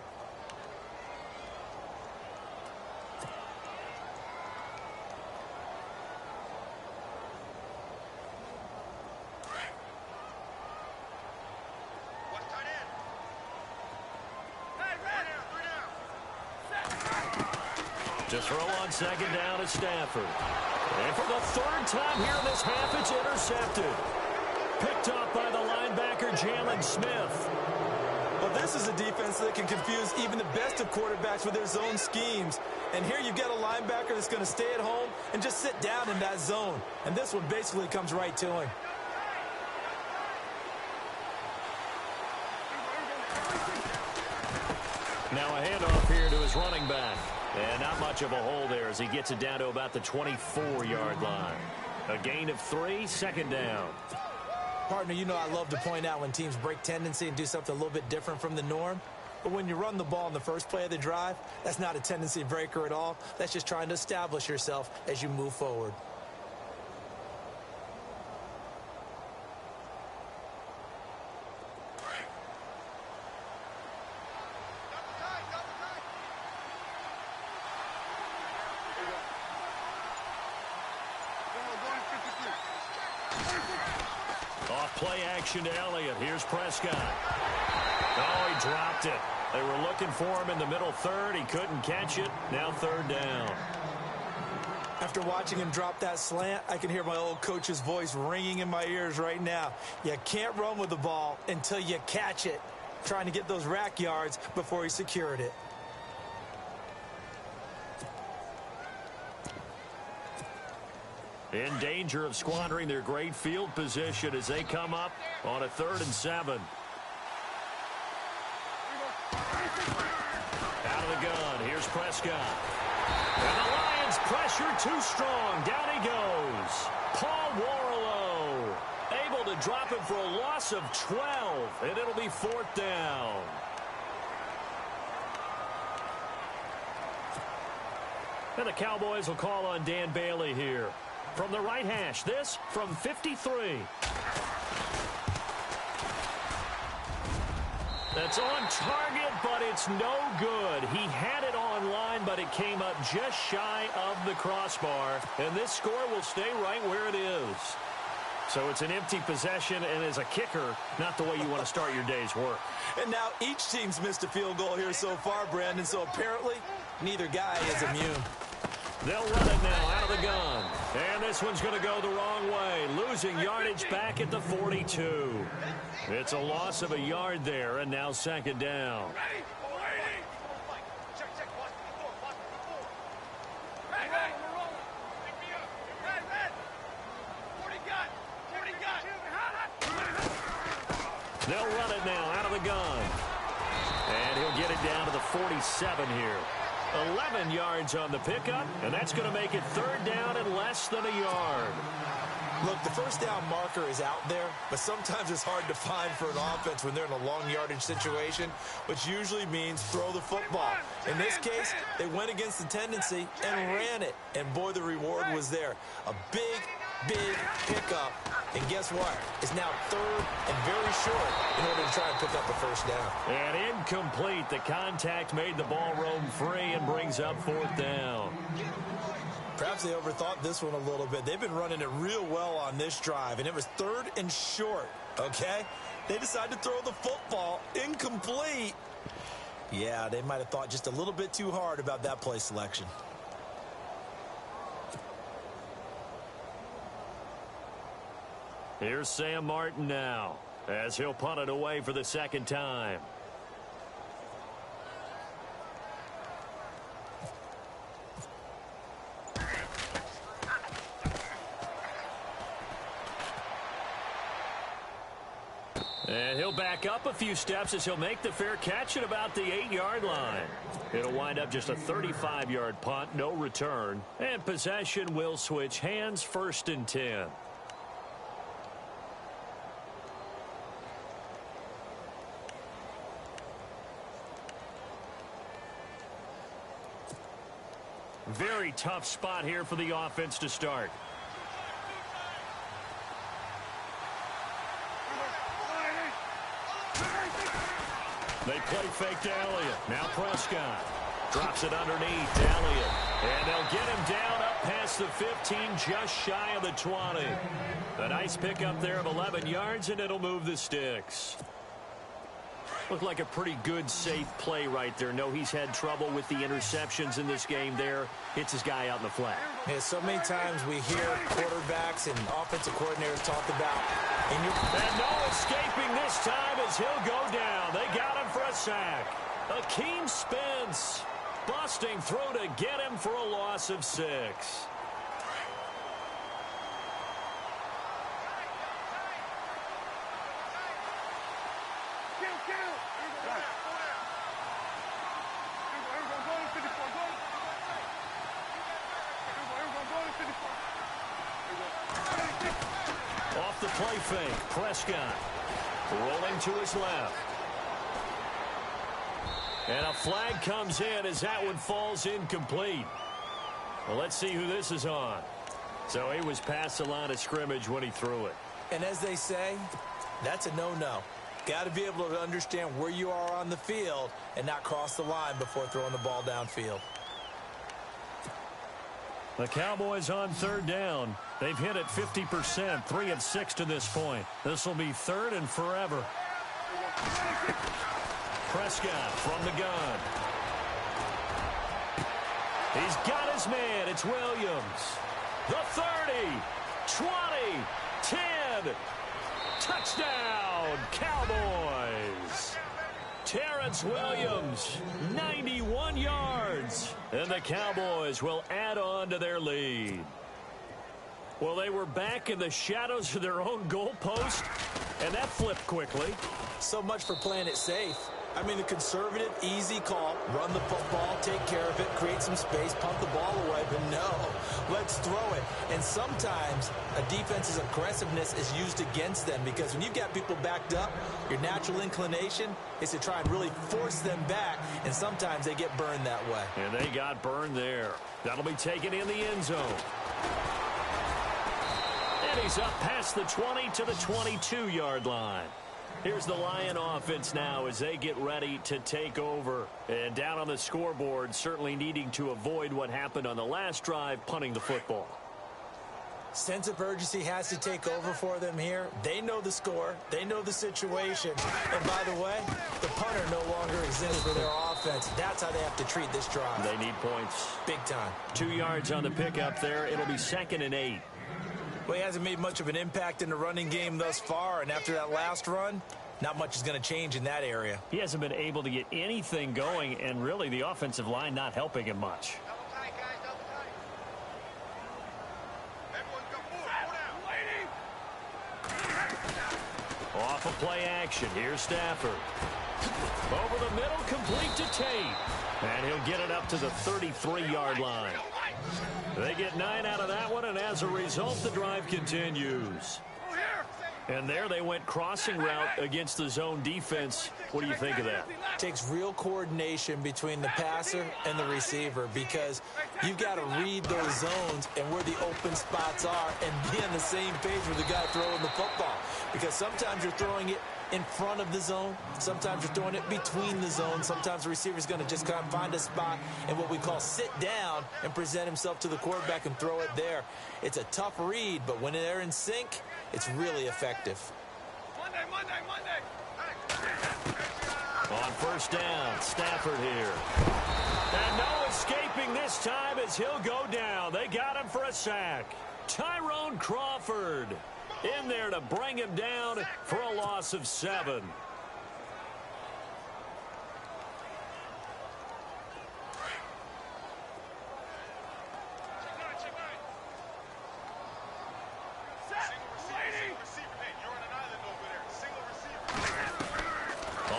To throw on second down is Stafford. And for the third time here in this half, it's intercepted. Picked off by the linebacker, Jalen Smith. Well, this is a defense that can confuse even the best of quarterbacks with their zone schemes. And here you've got a linebacker that's going to stay at home and just sit down in that zone. And this one basically comes right to him. Now a handoff here to his running back. And not much of a hole there as he gets it down to about the 24-yard line. A gain of 3, second down. Partner, you know I love to point out when teams break tendency and do something a little bit different from the norm. But when you run the ball in the first play of the drive, that's not a tendency breaker at all. That's just trying to establish yourself as you move forward. Play action to Elliott. Here's Prescott. Oh, he dropped it. They were looking for him in the middle third. He couldn't catch it. Now third down. After watching him drop that slant, I can hear my old coach's voice ringing in my ears right now. You can't run with the ball until you catch it. Trying to get those rack yards before he secured it. In danger of squandering their great field position as they come up on a 3rd and 7. Out of the gun, here's Prescott. And the Lions pressure too strong. Down he goes. Paul Warlow able to drop him for a loss of 12, and it'll be 4th down. And the Cowboys will call on Dan Bailey here. From the right hash, this from 53. That's on target, but it's no good. He had it line, but it came up just shy of the crossbar. And this score will stay right where it is. So it's an empty possession, and as a kicker, not the way you want to start your day's work. And now each team's missed a field goal here so far, Brandon, so apparently neither guy is immune. They'll run it now out of the gun. And this one's going to go the wrong way, losing yardage back at the 42. It's a loss of a yard there, and now second down. They'll run it now out of the gun. And he'll get it down to the 47 here. 11 yards on the pickup, and that's going to make it third down and less than a yard. Look, the first down marker is out there, but sometimes it's hard to find for an offense when they're in a long yardage situation, which usually means throw the football. In this case, they went against the tendency and ran it, and boy, the reward was there. A big pickup, and guess what? It's now third and very short in order to try and pick up the first down. And incomplete. The contact made the ball roam free and brings up fourth down. Perhaps they overthought this one a little bit. They've been running it real well on this drive, and it was third and short, okay? They decided to throw the football incomplete. Yeah, they might have thought just a little bit too hard about that play selection. Here's Sam Martin now, as he'll punt it away for the second time. And he'll back up a few steps as he'll make the fair catch at about the 8-yard line. It'll wind up just a 35-yard punt, no return. And possession will switch hands, first and 10. Very tough spot here for the offense to start. They play fake to Elliott. Now Prescott drops it underneath to Elliott. And they'll get him down up past the 15, just shy of the 20. A nice pickup there of 11 yards, and it'll move the sticks. Looked like a pretty good, safe play right there. No, he's had trouble with the interceptions in this game there. Hits his guy out in the flat. Yeah, so many times we hear quarterbacks and offensive coordinators talk about. And no escaping this time as he'll go down. They got him for a sack. Akeem Spence busting through to get him for a loss of 6. Off the play fake, Prescott rolling to his left. And a flag comes in as that one falls incomplete. Well, let's see who this is on. So he was past the line of scrimmage when he threw it. And as they say, that's a no-no. Got to be able to understand where you are on the field and not cross the line before throwing the ball downfield. The Cowboys on third down. They've hit it 50%, 3 of 6 to this point. This will be third and forever. Prescott from the gun. He's got his man. It's Williams. The 30, 20, 10. Touchdown, Cowboys. Terrence Williams, 91 yards. And the Cowboys will add on to their lead. Well, they were back in the shadows of their own goalpost, and that flipped quickly. So much for playing it safe. I mean, the conservative, easy call, run the football, take care of it, create some space, pump the ball away, but no, let's throw it. And sometimes a defense's aggressiveness is used against them because when you've got people backed up, your natural inclination is to try and really force them back, and sometimes they get burned that way. And they got burned there. That'll be taken in the end zone. And he's up past the 20 to the 22-yard line. Here's the Lion offense now as they get ready to take over. And down on the scoreboard, certainly needing to avoid what happened on the last drive, punting the football. Sense of urgency has to take over for them here. They know the score. They know the situation. And by the way, the punter no longer exists for their offense. That's how they have to treat this drive. They need points. Big time. 2 yards on the pickup there. It'll be 2nd and 8. Well, he hasn't made much of an impact in the running game thus far. And after that last run, not much is going to change in that area. He hasn't been able to get anything going, and really the offensive line not helping him much. Off of play action. Here's Stafford. Over the middle, complete to Tate. And he'll get it up to the 33-yard line. They get 9 out of that one, and as a result, the drive continues. And there they went crossing route against the zone defense. What do you think of that? Takes real coordination between the passer and the receiver because you've got to read those zones and where the open spots are and be on the same page with the guy throwing the football. Because sometimes you're throwing it in front of the zone. Sometimes you're throwing it between the zones. Sometimes the receiver's going to just kind of find a spot and what we call sit down and present himself to the quarterback and throw it there. It's a tough read, but when they're in sync, it's really effective. Monday. On first down, Stafford here. And no escaping this time as he'll go down. They got him for a sack. Tyrone Crawford in there to bring him down for a loss of 7.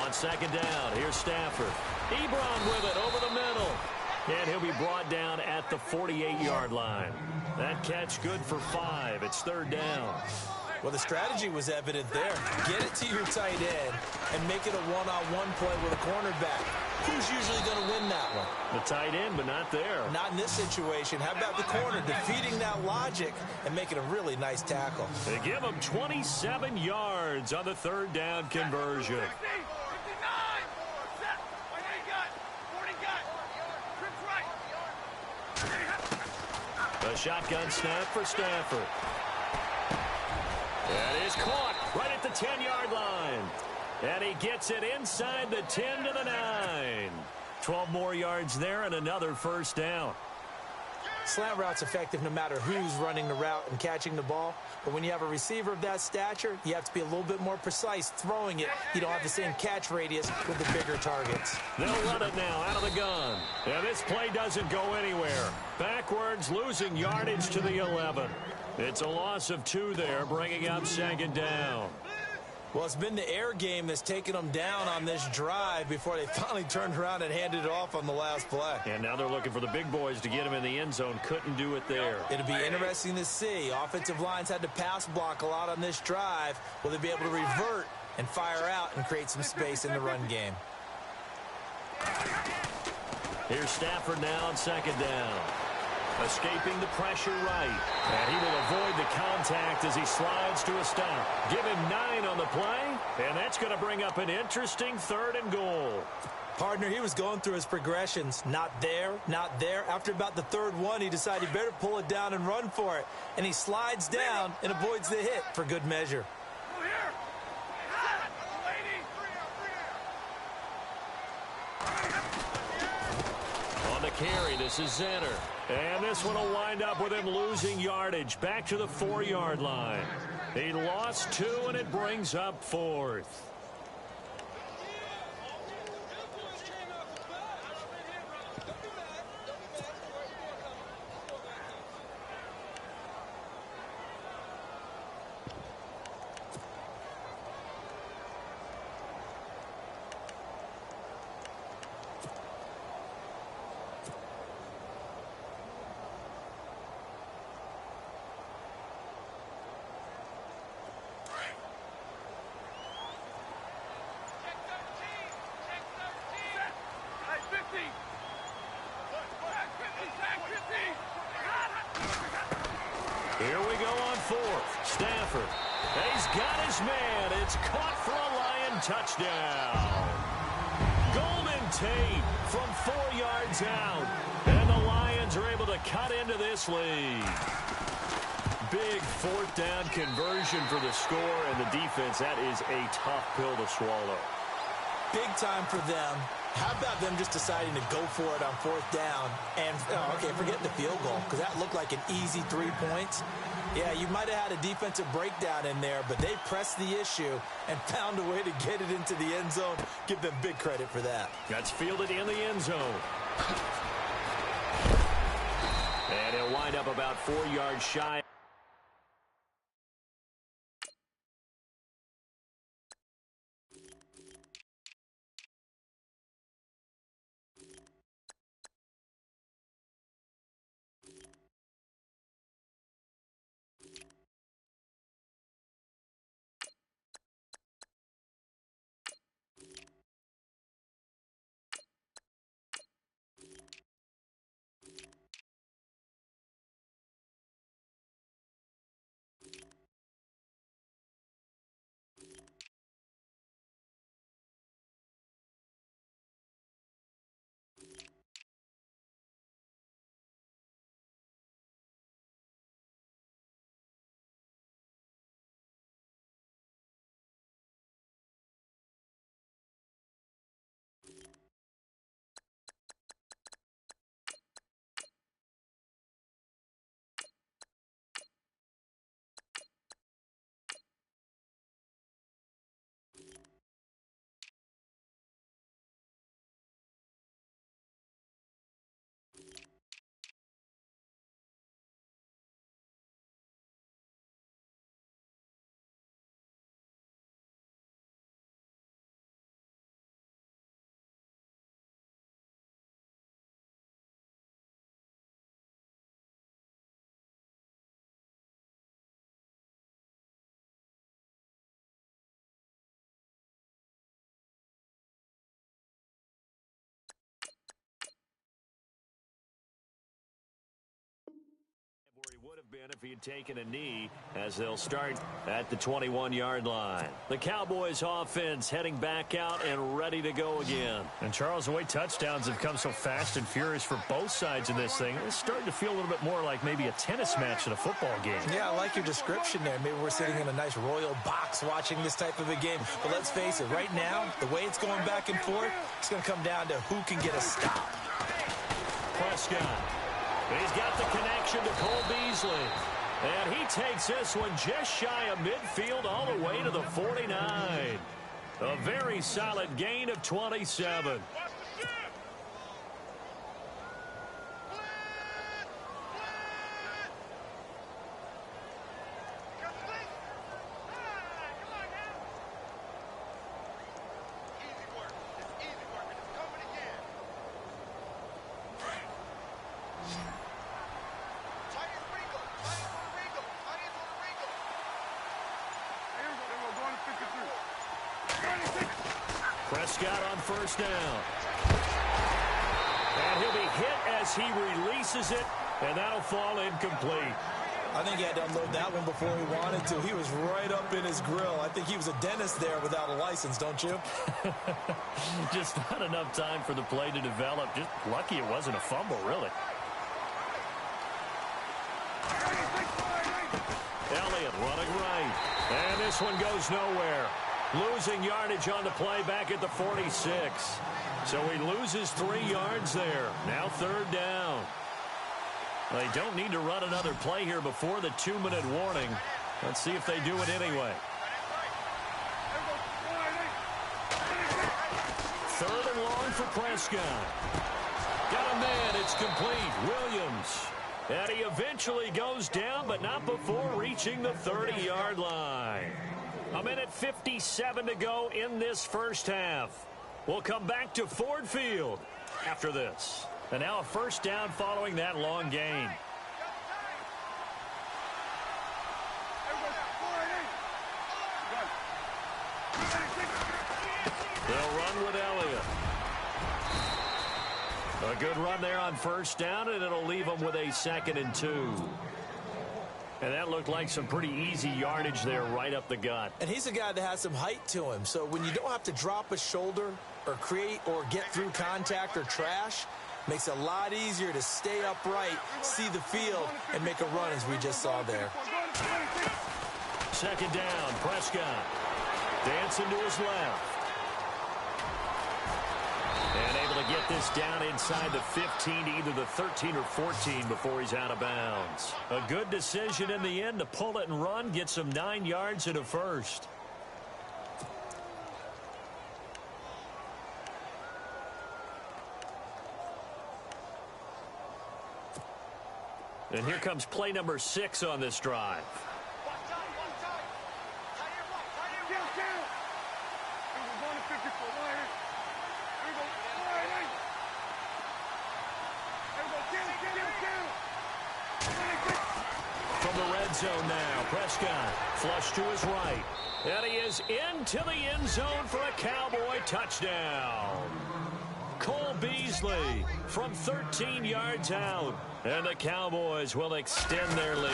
On second down, here's Stafford. Ebron with it over the middle. And he'll be brought down at the 48-yard line. That catch good for 5. It's 3rd down. Well, the strategy was evident there. Get it to your tight end and make it a one-on-one play with a cornerback. Who's usually going to win that one? The tight end, but not there. Not in this situation. How about the corner defeating that logic and making a really nice tackle? They give him 27 yards on the 3rd down conversion. 59, set. What do you got? 40 got. Trips right. A shotgun snap for Stafford. That is caught right at the 10-yard line. And he gets it inside the 10 to the 9. 12 more yards there and another first down. Slant route's effective no matter who's running the route and catching the ball. But when you have a receiver of that stature, you have to be a little bit more precise throwing it. You don't have the same catch radius with the bigger targets. They'll run it now out of the gun. And this play doesn't go anywhere. Backwards, losing yardage to the 11. It's a loss of 2 there, bringing up 2nd down. Well, it's been the air game that's taken them down on this drive before they finally turned around and handed it off on the last play. And now they're looking for the big boys to get him in the end zone. Couldn't do it there. It'll be interesting to see. Offensive lines had to pass block a lot on this drive. Will they be able to revert and fire out and create some space in the run game? Here's Stafford now on 2nd down. Escaping the pressure right. And he will avoid the contact as he slides to a stop. Give him 9 on the play. And that's going to bring up an interesting 3rd and goal. Partner, he was going through his progressions. Not there, not there. After about the 3rd one, he decided he better pull it down and run for it. And he slides down and avoids the hit for good measure. On the carry, this is Zenner. And this one will wind up with him losing yardage back to the 4-yard line. He lost 2, and it brings up 4th. Here we go on 4th. Stafford He's got his man. It's caught for a Lion touchdown. Golden Tate from 4 yards out. And the Lions are able to cut into this lead. Big 4th down conversion for the score, and the defense, that is a tough pill to swallow. Big time for them. How about them just deciding to go for it on 4th down? And, okay, forget the field goal, because that looked like an easy 3 points. Yeah, you might have had a defensive breakdown in there, but they pressed the issue and found a way to get it into the end zone. Give them big credit for that. That's fielded in the end zone. And he'll wind up about 4 yards shy. Where he would have been if he had taken a knee, as they'll start at the 21-yard line. The Cowboys offense heading back out and ready to go again. And Charles, the way touchdowns have come so fast and furious for both sides of this thing, it's starting to feel a little bit more like maybe a tennis match than a football game. Yeah, I like your description there. Maybe we're sitting in a nice royal box watching this type of a game. But let's face it, right now, the way it's going back and forth, it's going to come down to who can get a stop. Prescott. He's got the connection to Cole Beasley. And he takes this one just shy of midfield all the way to the 49. A very solid gain of 27. Prescott on 1st down. And he'll be hit as he releases it, and that'll fall incomplete. I think he had to unload that one before he wanted to. He was right up in his grill. I think he was a dentist there without a license, don't you? Just not enough time for the play to develop. Just lucky it wasn't a fumble, really. Elliott running right. And this one goes nowhere. Losing yardage on the play back at the 46. So he loses 3 yards there. Now 3rd down. They don't need to run another play here before the 2-minute warning. Let's see if they do it anyway. 3rd and long for Prescott. Got a man. It's complete. Williams. And he eventually goes down, but not before reaching the 30-yard line. 1:57 to go in this first half. We'll come back to Ford Field after this. And now a 1st down following that long gain. They'll run with Elliott. A good run there on 1st down, and it'll leave them with a 2nd and 2. And that looked like some pretty easy yardage there right up the gut. And he's a guy that has some height to him. So when you don't have to drop a shoulder or create or get through contact or trash, makes it a lot easier to stay upright, see the field, and make a run as we just saw there. Second down, Prescott. Dancing to his left. And able to get this down inside the 15 to either the 13 or 14 before he's out of bounds. A good decision in the end to pull it and run, get some 9 yards and a first. And here comes play number 6 on this drive. From the red zone now, Prescott flush to his right. And he is into the end zone for a Cowboy touchdown. Cole Beasley from 13 yards out. And the Cowboys will extend their lead.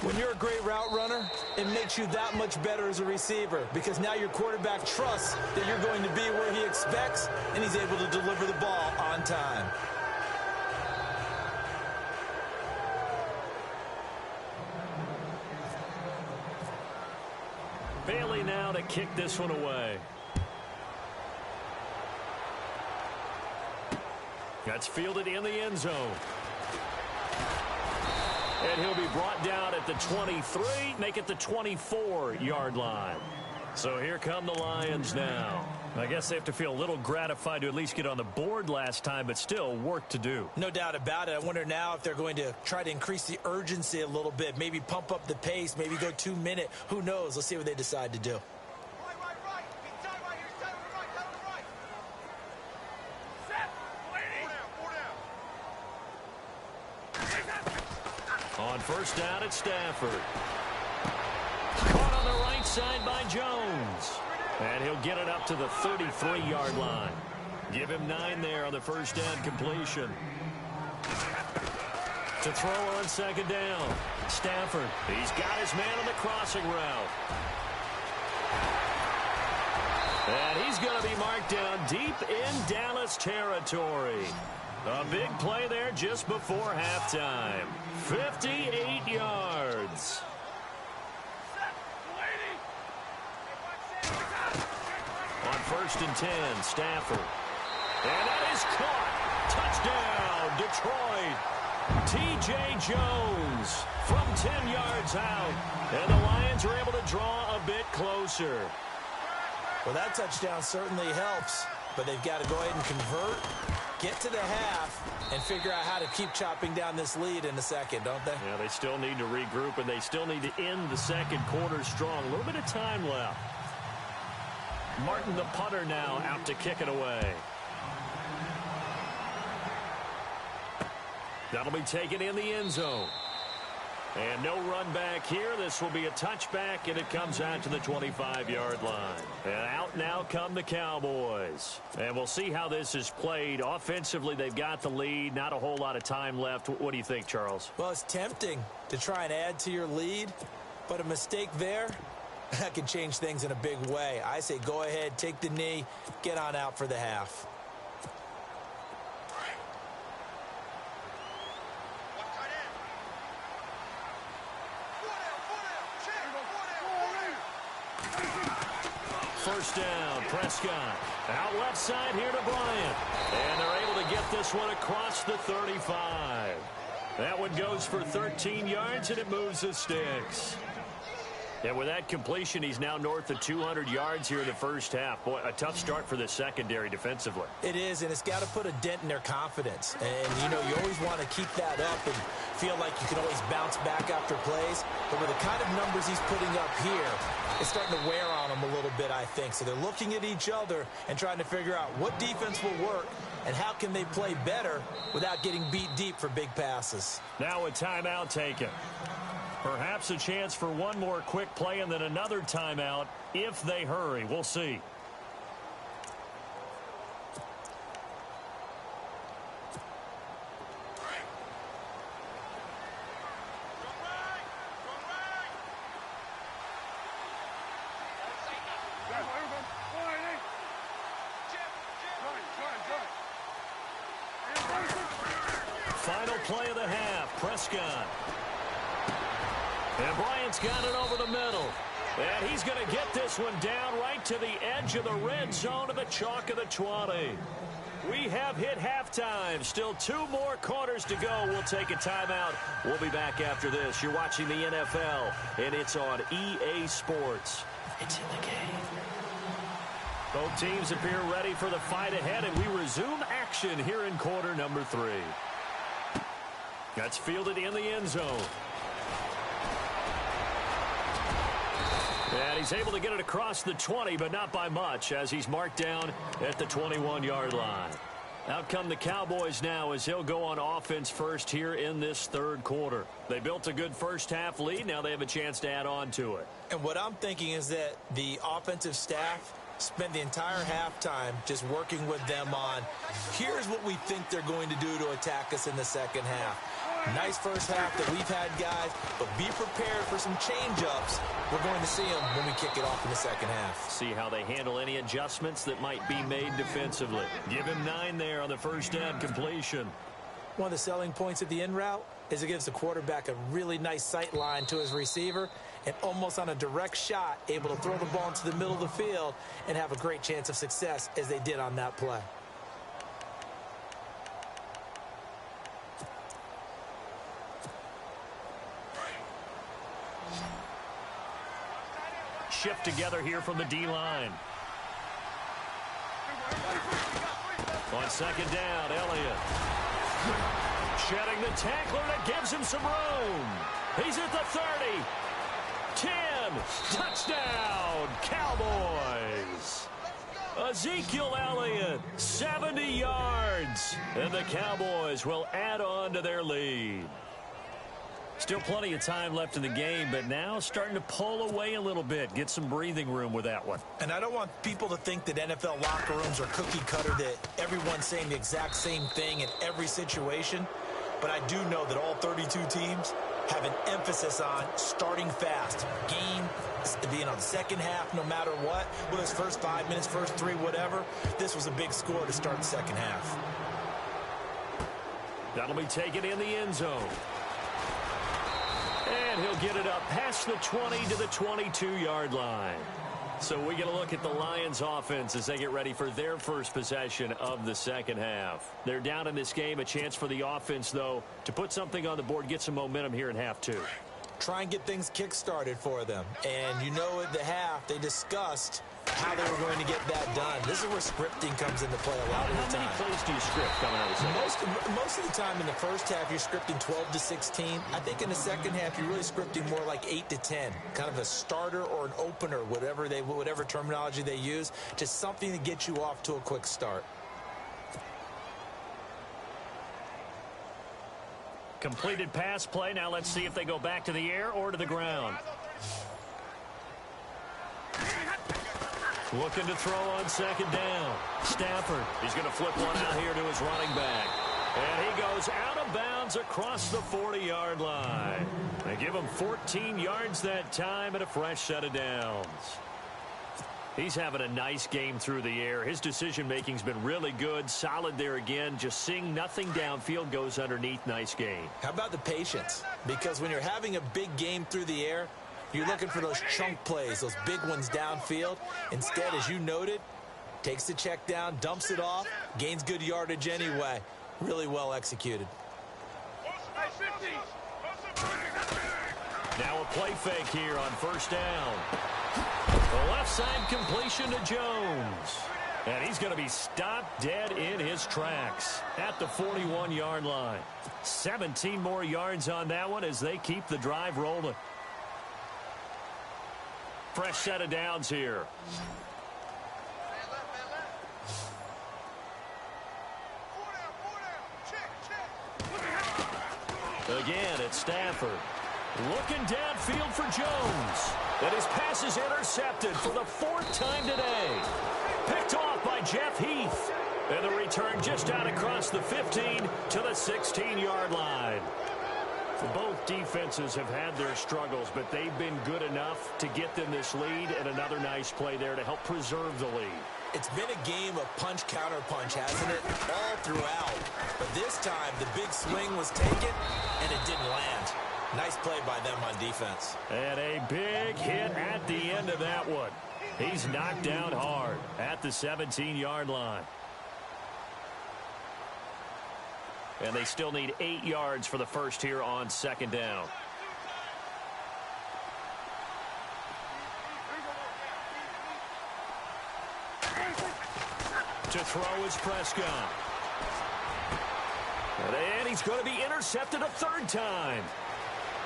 When you're a great route runner, it makes you that much better as a receiver because now your quarterback trusts that you're going to be where he expects, and he's able to deliver the ball on time. Bailey now to kick this one away. That's fielded in the end zone. And he'll be brought down at the 23, make it the 24-yard line. So here come the Lions now. I guess they have to feel a little gratified to at least get on the board last time, but still work to do. No doubt about it. I wonder now if they're going to try to increase the urgency a little bit, maybe pump up the pace, maybe go 2-minute. Who knows? Let's see what they decide to do. On first down, it's Stafford. Caught on the right side by Jones. And he'll get it up to the 33-yard line. Give him 9 there on the first down completion. To throw on second down, Stafford. He's got his man on the crossing route. And he's going to be marked down deep in Dallas territory. A big play there just before halftime. 58 yards. On first and 10, Stafford. And that is caught. Touchdown, Detroit. T.J. Jones from 10 yards out. And the Lions are able to draw a bit closer. Well, that touchdown certainly helps, but they've got to go ahead and convert, get to the half, and figure out how to keep chopping down this lead in the second, don't they? Yeah, they still need to regroup, and they still need to end the second quarter strong. A little bit of time left. Martin, the punter, now out to kick it away. That'll be taken in the end zone. And no run back here. This will be a touchback, and it comes out to the 25-yard line. And out now come the Cowboys. And we'll see how this is played. Offensively, they've got the lead. Not a whole lot of time left. What do you think, Charles? Well, it's tempting to try and add to your lead, but a mistake there, that can change things in a big way. I say go ahead, take the knee, get on out for the half. First down, Prescott. Out left side here to Bryant. And they're able to get this one across the 35. That one goes for 13 yards, and it moves the sticks. And with that completion, he's now north of 200 yards here in the first half. Boy, a tough start for the secondary defensively. It is, and it's got to put a dent in their confidence. And, you know, you always want to keep that up and feel like you can always bounce back after plays. But with the kind of numbers he's putting up here, it's starting to wear on them a little bit, I think. So they're looking at each other and trying to figure out what defense will work and how can they play better without getting beat deep for big passes. Now a timeout taken. Perhaps a chance for one more quick play and then another timeout if they hurry. We'll see. Final play of the half. Prescott. And Bryant's got it over the middle. And he's going to get this one down right to the edge of the red zone of the chalk of the 20. We have hit halftime. Still 2 more quarters to go. We'll take a timeout. We'll be back after this. You're watching the NFL, and it's on EA Sports. It's in the game. Both teams appear ready for the fight ahead, and we resume action here in quarter number 3. That's fielded in the end zone. And he's able to get it across the 20, but not by much, as he's marked down at the 21-yard line. Out come the Cowboys now as they'll go on offense first here in this third quarter. They built a good first-half lead. Now they have a chance to add on to it. And what I'm thinking is that the offensive staff spent the entire halftime just working with them on, here's what we think they're going to do to attack us in the second half. Nice first half that we've had, guys, but be prepared for some change-ups. We're going to see them when we kick it off in the second half. See how they handle any adjustments that might be made defensively. Give him 9 there on the first down completion. One of the selling points of the in route is it gives the quarterback a really nice sight line to his receiver and almost on a direct shot able to throw the ball into the middle of the field and have a great chance of success as they did on that play. Shift together here from the D-line. On second down, Elliott. Shedding the tackler that gives him some room. He's at the 30. 10. Touchdown, Cowboys. Ezekiel Elliott, 70 yards. And the Cowboys will add on to their lead. Still plenty of time left in the game, but now starting to pull away a little bit. Get some breathing room with that one. And I don't want people to think that NFL locker rooms are cookie cutter, that everyone's saying the exact same thing in every situation. But I do know that all 32 teams have an emphasis on starting fast. Game, being on the second half, no matter what. Whether it's first 5 minutes, first 3, whatever. This was a big score to start the second half. That'll be taken in the end zone. And he'll get it up past the 20 to the 22-yard line. So we get a look at the Lions offense as they get ready for their first possession of the second half. They're down in this game. A chance for the offense, though, to put something on the board, get some momentum here in half 2. Try and get things kick-started for them. And you know at the half, they discussed how they were going to get that done. This is where scripting comes into play a lot of the time. How many plays do you script coming out of the second? Most of the time in the first half, you're scripting 12 to 16. I think in the second half, you're really scripting more like 8 to 10. Kind of a starter or an opener, whatever terminology they use. Just something to get you off to a quick start. Completed pass play. Now let's see if they go back to the air or to the ground. Looking to throw on second down. Stafford. He's going to flip one out here to his running back. And he goes out of bounds across the 40-yard line. They give him 14 yards that time and a fresh set of downs. He's having a nice game through the air. His decision-making's been really good. Solid there again. Just seeing nothing downfield goes underneath. Nice game. How about the patience? Because when you're having a big game through the air, you're looking for those chunk plays, those big ones downfield. Instead, as you noted, takes the check down, dumps it off, gains good yardage anyway. Really well executed. Now a play fake here on first down. The left side completion to Jones. And he's going to be stopped dead in his tracks at the 41-yard line. 17 more yards on that one as they keep the drive rolling. Fresh set of downs here. Again, it's Stafford. Looking downfield for Jones. And his pass is intercepted for the 4th time today. Picked off by Jeff Heath. And the return just out across the 15 to the 16-yard line. Both defenses have had their struggles, but they've been good enough to get them this lead, and another nice play there to help preserve the lead. It's been a game of punch-counter-punch, hasn't it? All throughout. But this time, the big swing was taken, and it didn't land. Nice play by them on defense. And a big hit at the end of that one. He's knocked down hard at the 17-yard line. And they still need 8 yards for the first here on second down. To throw is Prescott. And he's going to be intercepted a third time.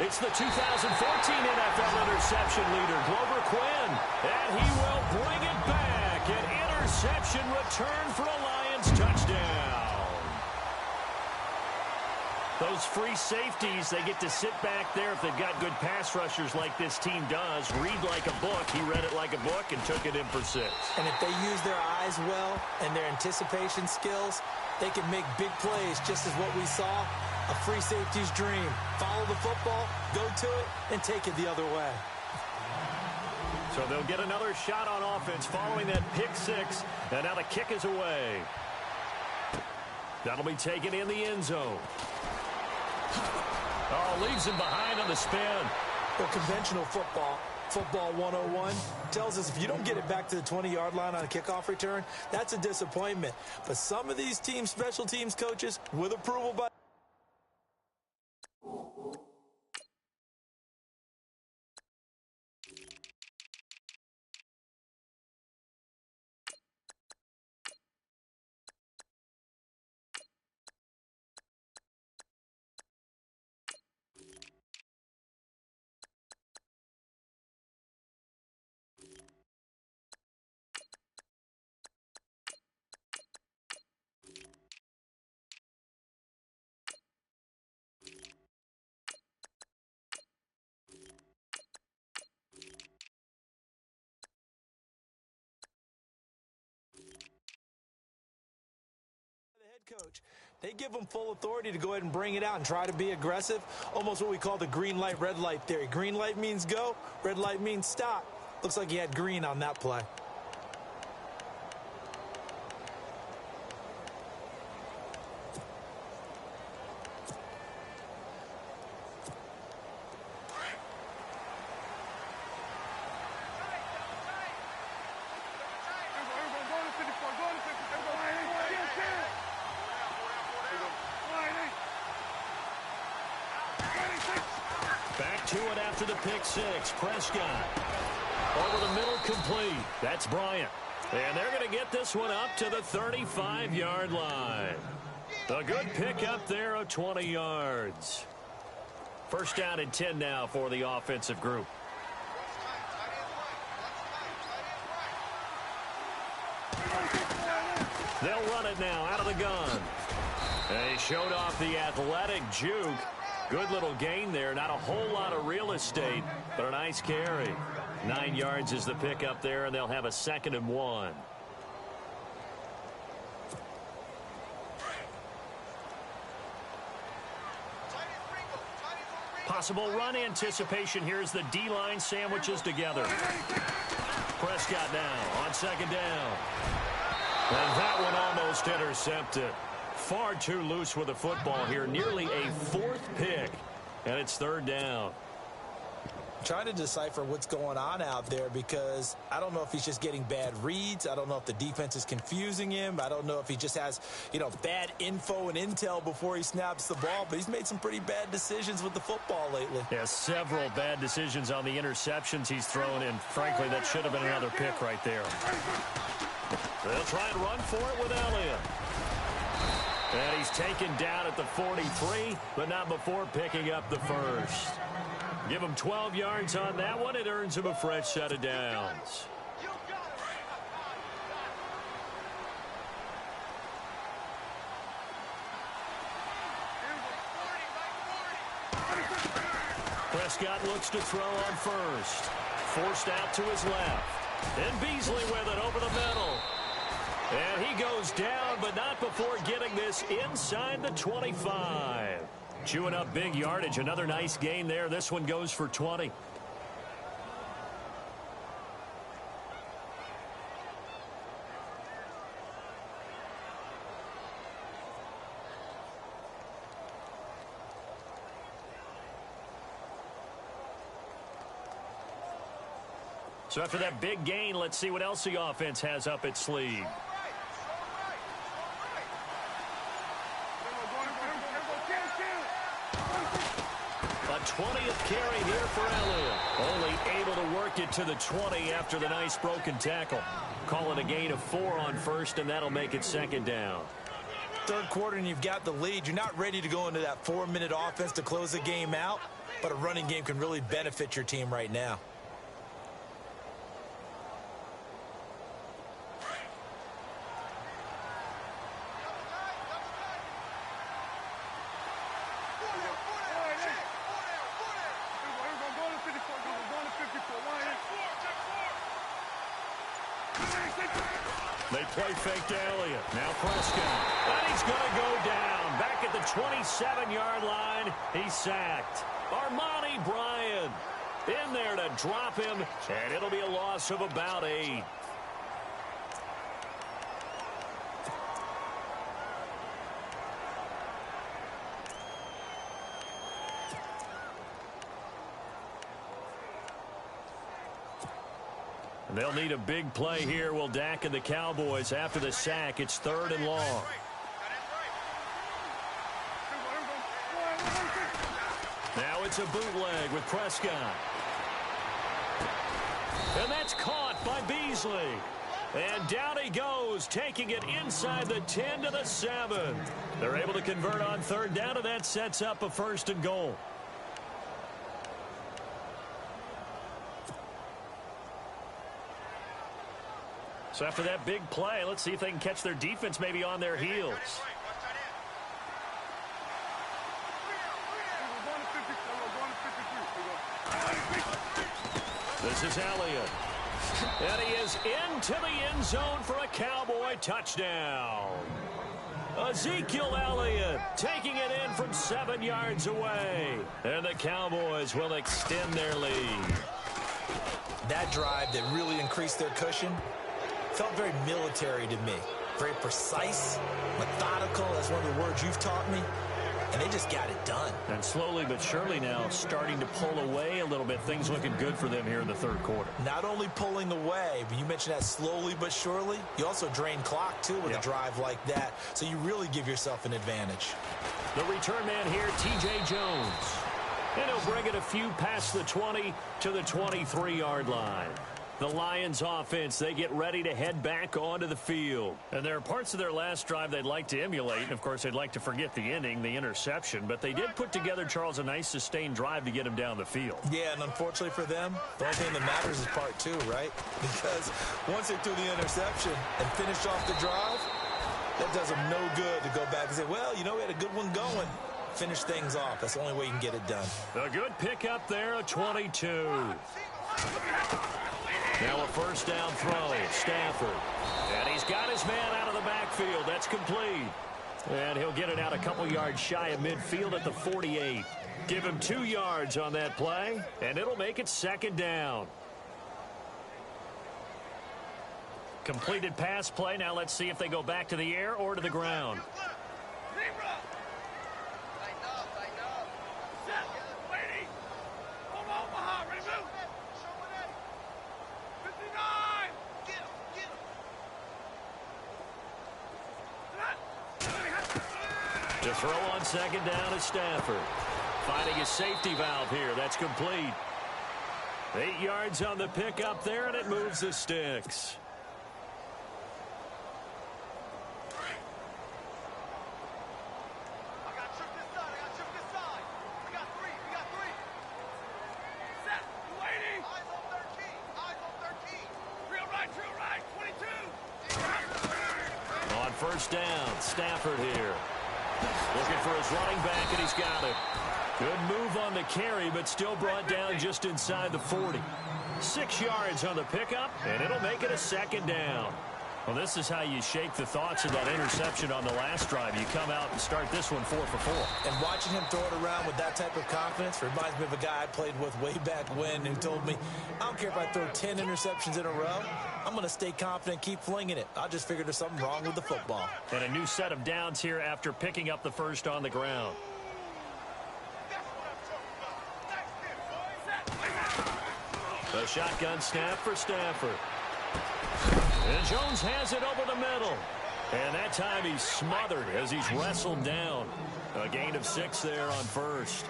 It's the 2014 NFL interception leader, Glover Quinn. And he will bring it back. An interception return for a Lions touchdown. Those free safeties, they get to sit back there if they've got good pass rushers like this team does. Read like a book. He read it like a book and took it in for 6. And if they use their eyes well and their anticipation skills, they can make big plays, just as what we saw, a free safety's dream. Follow the football, go to it, and take it the other way. So they'll get another shot on offense following that pick 6, and now the kick is away. That'll be taken in the end zone. Oh, leaves him behind on the spin. Well, conventional football 101, tells us if you don't get it back to the 20-yard line on a kickoff return, that's a disappointment. But some of these teams, special teams coaches, with approval by coach. They give them full authority to go ahead and bring it out and try to be aggressive. Almost what we call the green light, red light theory. Green light means go, red light means stop. Looks like he had green on that play. Back to it after the pick 6. Prescott over the middle, complete. That's Bryant. And they're going to get this one up to the 35-yard line. A good pick up there of 20 yards. First down and 10 now for the offensive group. They'll run it now out of the gun. And he showed off the athletic juke. Good little gain there. Not a whole lot of real estate, but a nice carry. 9 yards is the pick up there, and they'll have a 2nd and 1. Possible run anticipation here as the D-line sandwiches together. Prescott now on 2nd down. And that one almost intercepted. Far too loose with the football here. Nearly a 4th pick. And it's 3rd down. Trying to decipher what's going on out there because I don't know if he's just getting bad reads. I don't know if the defense is confusing him. I don't know if he just has, bad info and intel before he snaps the ball. But he's made some pretty bad decisions with the football lately. Yeah, several bad decisions on the interceptions he's thrown in. Frankly, that should have been another pick right there. They'll try and run for it with Elliott. And he's taken down at the 43, but not before picking up the first. Give him 12 yards on that one. It earns him a fresh set of downs. Prescott looks to throw on first. Forced out to his left. And Beasley with it over the middle. And he goes down, but not before getting this inside the 25. Chewing up big yardage. Another nice gain there. This one goes for 20. So after that big gain, let's see what else the offense has up its sleeve. A 20th carry here for Elliott. Only able to work it to the 20 after the nice broken tackle. Call it a gain of 4 on first, and that'll make it second down. Third quarter, and you've got the lead. You're not ready to go into that 4-minute offense to close the game out, but a running game can really benefit your team right now. They play fake to Elliott. Now Prescott. And he's going to go down. Back at the 27-yard line. He's sacked. Armani Bryant in there to drop him. And it'll be a loss of about 8. They'll need a big play here. Will Dak and the Cowboys after the sack. It's 3rd and long. Now it's a bootleg with Prescott. And that's caught by Beasley. And down he goes, taking it inside the 10 to the 7. They're able to convert on 3rd down, and that sets up a 1st and goal. So after that big play, let's see if they can catch their defense maybe on their heels. This is Elliott. And he is into the end zone for a Cowboy touchdown. Ezekiel Elliott taking it in from 7 yards away. And the Cowboys will extend their lead. That drive that really increased their cushion felt very military to me. Very precise, methodical. That's one of the words you've taught me. And they just got it done. And slowly but surely now starting to pull away a little bit. Things looking good for them here in the 3rd quarter. Not only pulling away, but you mentioned that slowly but surely. You also drain clock, too, with a drive like that. So you really give yourself an advantage. The return man here, T.J. Jones. And he'll bring it a few past the 20 to the 23-yard line. The Lions offense, they get ready to head back onto the field. And there are parts of their last drive they'd like to emulate. And, of course, they'd like to forget the ending, the interception. But they did put together, Charles, a nice sustained drive to get him down the field. Yeah, and unfortunately for them, the only thing that matters is part 2, right? Because once they threw the interception and finished off the drive, that does them no good to go back and say, well, you know, we had a good one going. Finish things off. That's the only way you can get it done. A good pickup there, a 22. Now a 1st down throw, Stafford. And he's got his man out of the backfield. That's complete. And he'll get it out a couple yards shy of midfield at the 48. Give him 2 yards on that play, and it'll make it 2nd down. Completed pass play. Now let's see if they go back to the air or to the ground. To throw on 2nd down is Stafford. Finding a safety valve here. That's complete. 8 yards on the pickup there, and it moves the sticks. On 1st down, Stafford here. Looking for his running back, and he's got it. Good move on the carry, but still brought down just inside the 40. 6 yards on the pickup, and it'll make it a 2nd down. Well, this is how you shake the thoughts of that interception on the last drive. You come out and start this one 4 for 4. And watching him throw it around with that type of confidence reminds me of a guy I played with way back when who told me, I don't care if I throw 10 interceptions in a row. I'm going to stay confident, keep flinging it. I just figured there's something wrong with the football. And a new set of downs here after picking up the 1st on the ground. A shotgun snap for Stafford. And Jones has it over the middle. And that time he's smothered as he's wrestled down. A gain of 6 there on first.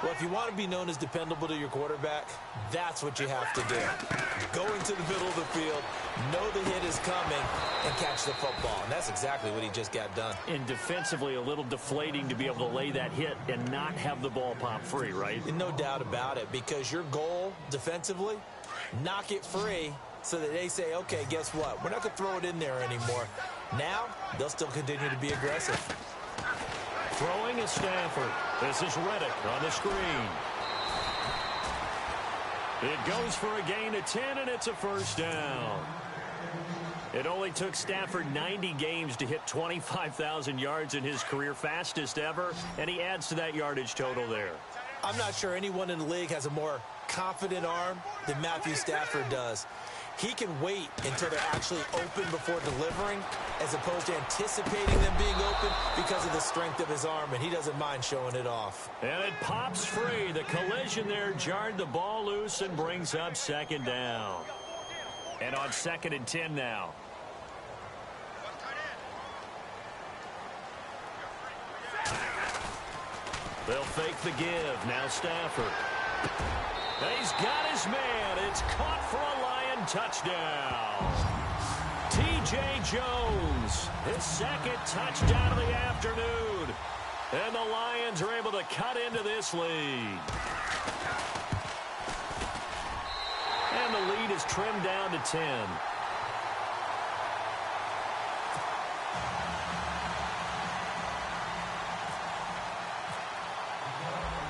Well, if you want to be known as dependable to your quarterback, that's what you have to do. Go into the middle of the field, know the hit is coming, and catch the football. And that's exactly what he just got done. And defensively, a little deflating to be able to lay that hit and not have the ball pop free, right? And no doubt about it, because your goal defensively, knock it free so that they say, okay, guess what? We're not going to throw it in there anymore. Now, they'll still continue to be aggressive. Throwing is Stafford. This is Reddick on the screen. It goes for a gain of 10, and it's a first down. It only took Stafford 90 games to hit 25,000 yards in his career, fastest ever, and he adds to that yardage total there. I'm not sure anyone in the league has a more confident arm than Matthew Stafford does. He can wait until they're actually open before delivering as opposed to anticipating them being open because of the strength of his arm, and he doesn't mind showing it off. And it pops free. The collision there jarred the ball loose and brings up second down. And on 2nd and 10 now. They'll fake the give. Now Stafford. He's got his man. It's caught for a Lion touchdown. T.J. Jones, his 2nd touchdown of the afternoon. And the Lions are able to cut into this lead. And the lead is trimmed down to 10.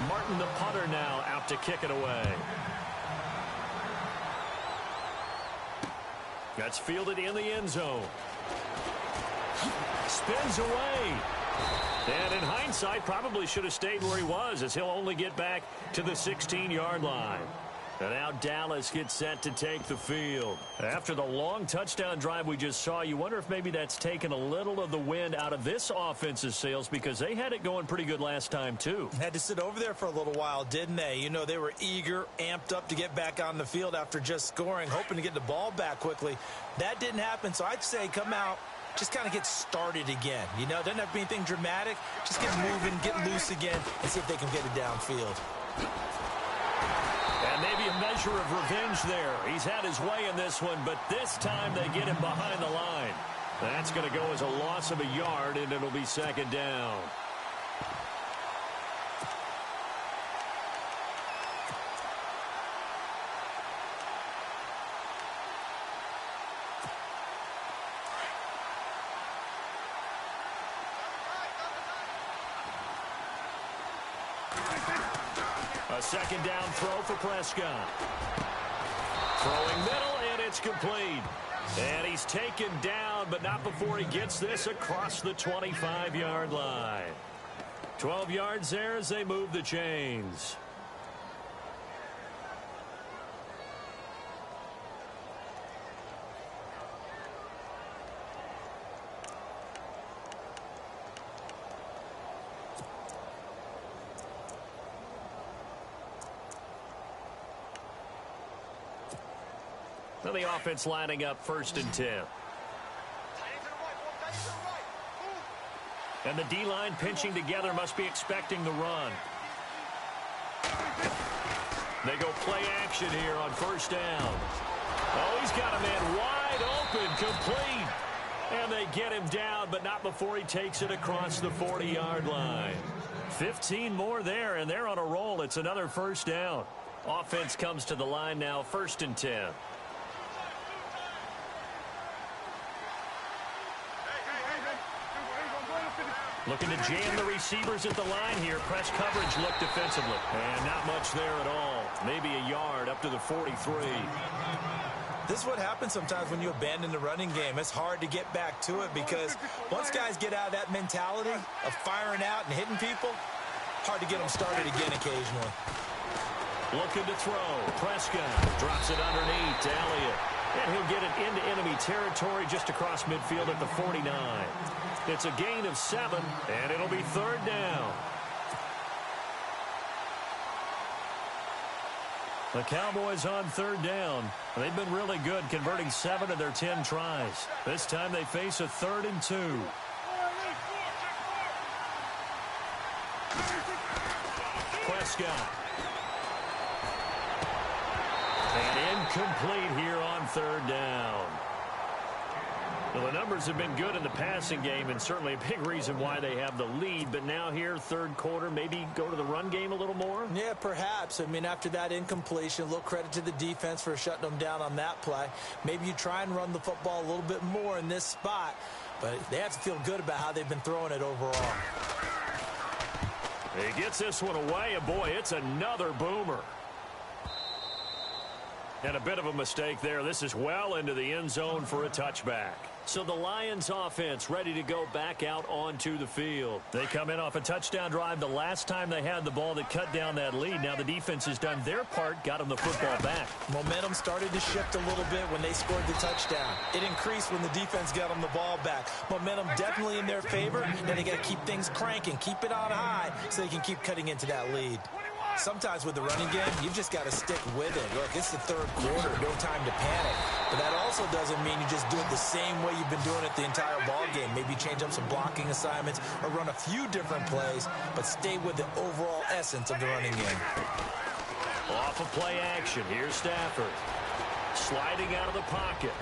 Martin, the punter, now out to kick it away. That's fielded in the end zone. Spins away. And in hindsight, probably should have stayed where he was, as he'll only get back to the 16-yard line. And now Dallas gets set to take the field. After the long touchdown drive we just saw, you wonder if maybe that's taken a little of the wind out of this offense's sails, because they had it going pretty good last time, too. Had to sit over there for a little while, didn't they? You know, they were eager, amped up to get back on the field after just scoring, hoping to get the ball back quickly. That didn't happen, so I'd say come out, just kind of get started again. You know, it doesn't have to be anything dramatic. Just get moving, get loose again, and see if they can get it downfield. And maybe a measure of revenge there. He's had his way in this one, but this time they get him behind the line. That's going to go as a loss of a yard, and it'll be second down. A second down throw for Prescott. Throwing middle, and it's complete. And he's taken down, but not before he gets this across the 25-yard line. 12 yards there as they move the chains. Now the offense lining up 1st and 10. And the D-line pinching together, must be expecting the run. They go play action here on 1st down. Oh, he's got a man wide open, complete. And they get him down, but not before he takes it across the 40-yard line. 15 more there, and they're on a roll. It's another 1st down. Offense comes to the line now, 1st and 10. Looking to jam the receivers at the line here. Press coverage look defensively. And not much there at all. Maybe a yard up to the 43. This is what happens sometimes when you abandon the running game. It's hard to get back to it because once guys get out of that mentality of firing out and hitting people, hard to get them started again occasionally. Looking to throw. Prescott drops it underneath to Elliott. And he'll get it into enemy territory just across midfield at the 49. It's a gain of 7, and it'll be 3rd down. The Cowboys on third down. They've been really good, converting 7 of their 10 tries. This time they face a 3rd and 2. Prescott. And incomplete here on third down. Well, the numbers have been good in the passing game, and certainly a big reason why they have the lead. But now here, third quarter, maybe go to the run game a little more? Yeah, perhaps. I mean, after that incompletion, a little credit to the defense for shutting them down on that play. Maybe you try and run the football a little bit more in this spot. But they have to feel good about how they've been throwing it overall. He gets this one away, and boy, it's another boomer. And a bit of a mistake there. This is well into the end zone for a touchback. So the Lions offense ready to go back out onto the field. They come in off a touchdown drive the last time they had the ball that cut down that lead. Now the defense has done their part, got them the football back. Momentum started to shift a little bit when they scored the touchdown. It increased when the defense got them the ball back. Momentum definitely in their favor. Now they got to keep things cranking, keep it on high so they can keep cutting into that lead. Sometimes with the running game, you've just got to stick with it. Look, it's the third quarter, no time to panic. But that also doesn't mean you just do it the same way you've been doing it the entire ball game. Maybe change up some blocking assignments or run a few different plays, but stay with the overall essence of the running game. Off of play action, here's Stafford. Sliding out of the pocket.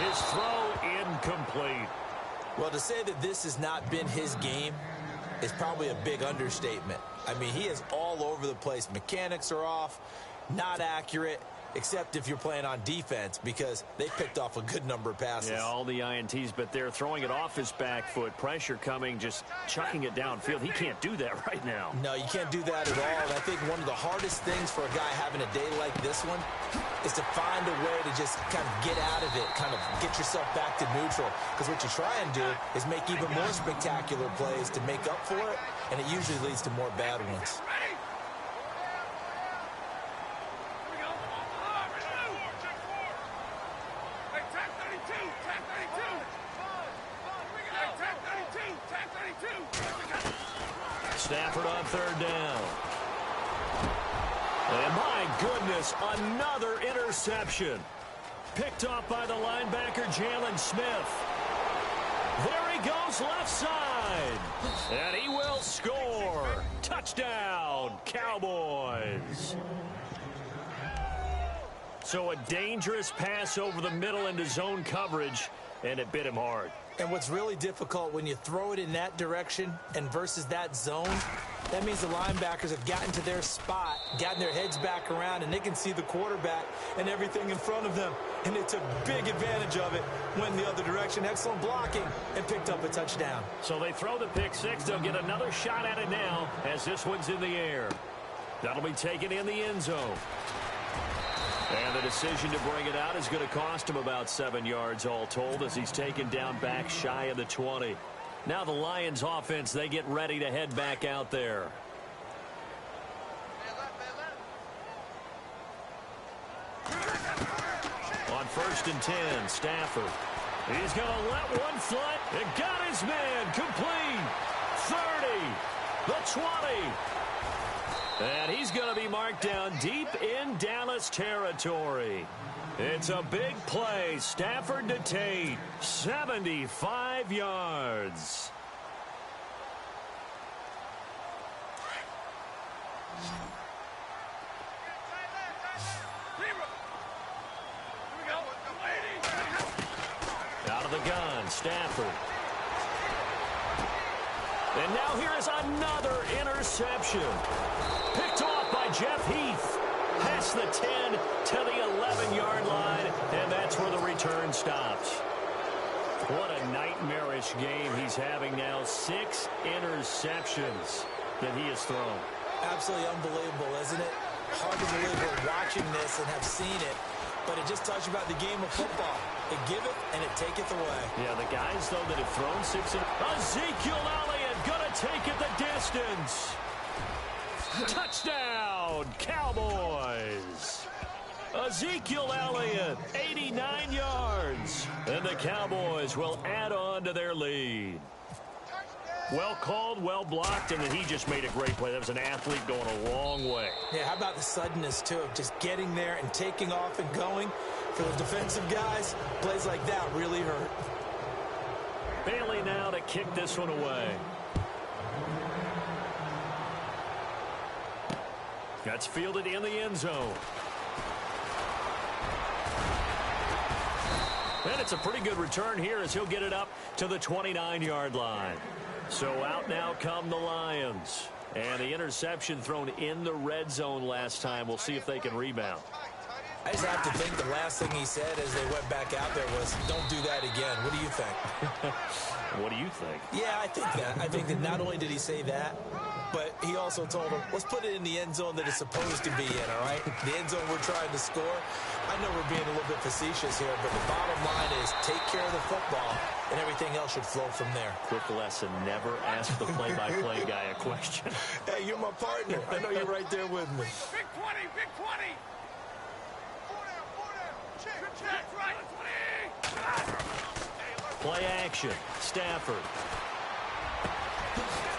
His throw incomplete. Well, to say that this has not been his game is probably a big understatement. I mean, he is all over the place. Mechanics are off, not accurate, except if you're playing on defense because they picked off a good number of passes. Yeah, all the INTs, but they're throwing it off his back foot. Pressure coming, just chucking it downfield. He can't do that right now. No, you can't do that at all. And I think one of the hardest things for a guy having a day like this one is to find a way to just kind of get out of it, kind of get yourself back to neutral. Because what you try and do is make even more spectacular plays to make up for it, and it usually leads to more bad ones. Stafford on third down. And my goodness, another interception. Picked off by the linebacker, Jalen Smith. There he goes left side. And he will score. Touchdown, Cowboys. So a dangerous pass over the middle into zone coverage, and it bit him hard. And what's really difficult when you throw it in that direction and versus that zone, that means the linebackers have gotten to their spot, gotten their heads back around, and they can see the quarterback and everything in front of them. And they took big advantage of it, went the other direction, excellent blocking, and picked up a touchdown. So they throw the pick six. They'll get another shot at it now as this one's in the air. That'll be taken in the end zone. And the decision to bring it out is going to cost him about 7 yards all told as he's taken down back shy of the 20. Now the Lions offense, they get ready to head back out there. On 1st and 10, Stafford. He's going to let one fly. It got his man complete. 30, the 20. And he's going to be marked down deep in Dallas territory. It's a big play. Stafford to Tate. 75 yards. Out of the gun, Stafford. And now here is another interception. Picked off by Jeff Heath. Past the 10 to the 11-yard line, and that's where the return stops. What a nightmarish game he's having now. 6 interceptions that he has thrown. Absolutely unbelievable, isn't it? Hard to believe we're watching this and have seen it, but it just tells you about the game of football. It giveth and it taketh away. Yeah, the guys, though, that have thrown 6. Ezekiel Elliott gonna take it the distance. Touchdown, Cowboys. Ezekiel Elliott, 89 yards. And the Cowboys will add on to their lead. Well called, well blocked, and then he just made a great play. That was an athlete going a long way. Yeah, how about the suddenness, too, of just getting there and taking off and going? For the defensive guys, plays like that really hurt. Bailey now to kick this one away. That's fielded in the end zone. And it's a pretty good return here as he'll get it up to the 29-yard line. So out now come the Lions. And the interception thrown in the red zone last time. We'll see if they can rebound. I just have to think the last thing he said as they went back out there was, don't do that again. What do you think? What do you think? Yeah, I think that. I think that not only did he say that, but he also told him, let's put it in the end zone that it's supposed to be in, all right? The end zone we're trying to score. I know we're being a little bit facetious here, but the bottom line is take care of the football, and everything else should flow from there. Quick lesson, never ask the play-by-play guy a question. Hey, you're my partner. I know you're right there with me. Big 20, big 20. Play action. Stafford.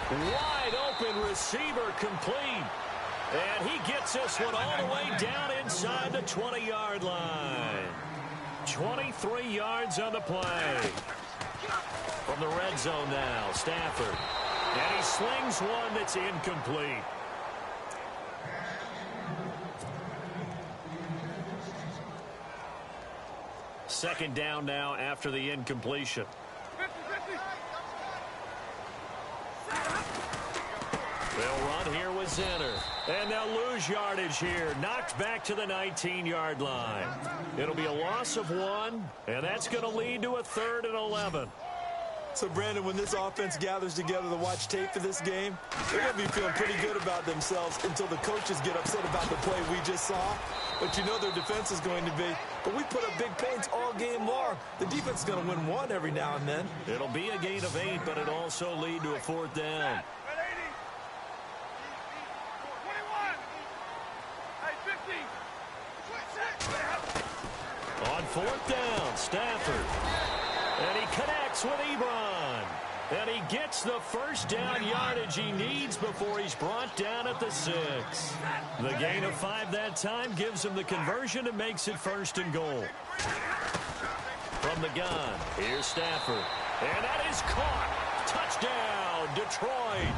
Wide open receiver complete. And he gets this one all the way down inside the 20-yard line. 23 yards on the play. From the red zone now, Stafford. And he slings one that's incomplete. Second down now after the incompletion. They'll run here with Zenner. And they'll lose yardage here. Knocked back to the 19-yard line. It'll be a loss of 1, and that's going to lead to a 3rd and 11. So, Brandon, when this offense gathers together to watch tape for this game, they're going to be feeling pretty good about themselves until the coaches get upset about the play we just saw. But you know their defense is going to be, but we put up big points all game long. The defense is going to win one every now and then. It'll be a gain of 8, but it'll also lead to a 4th down. On 4th down, Stafford. And he connects with Ebron. And he gets the first down yardage he needs before he's brought down at the 6. The gain of 5 that time gives him the conversion and makes it 1st and goal. From the gun, here's Stafford. And that is caught. Touchdown, Detroit.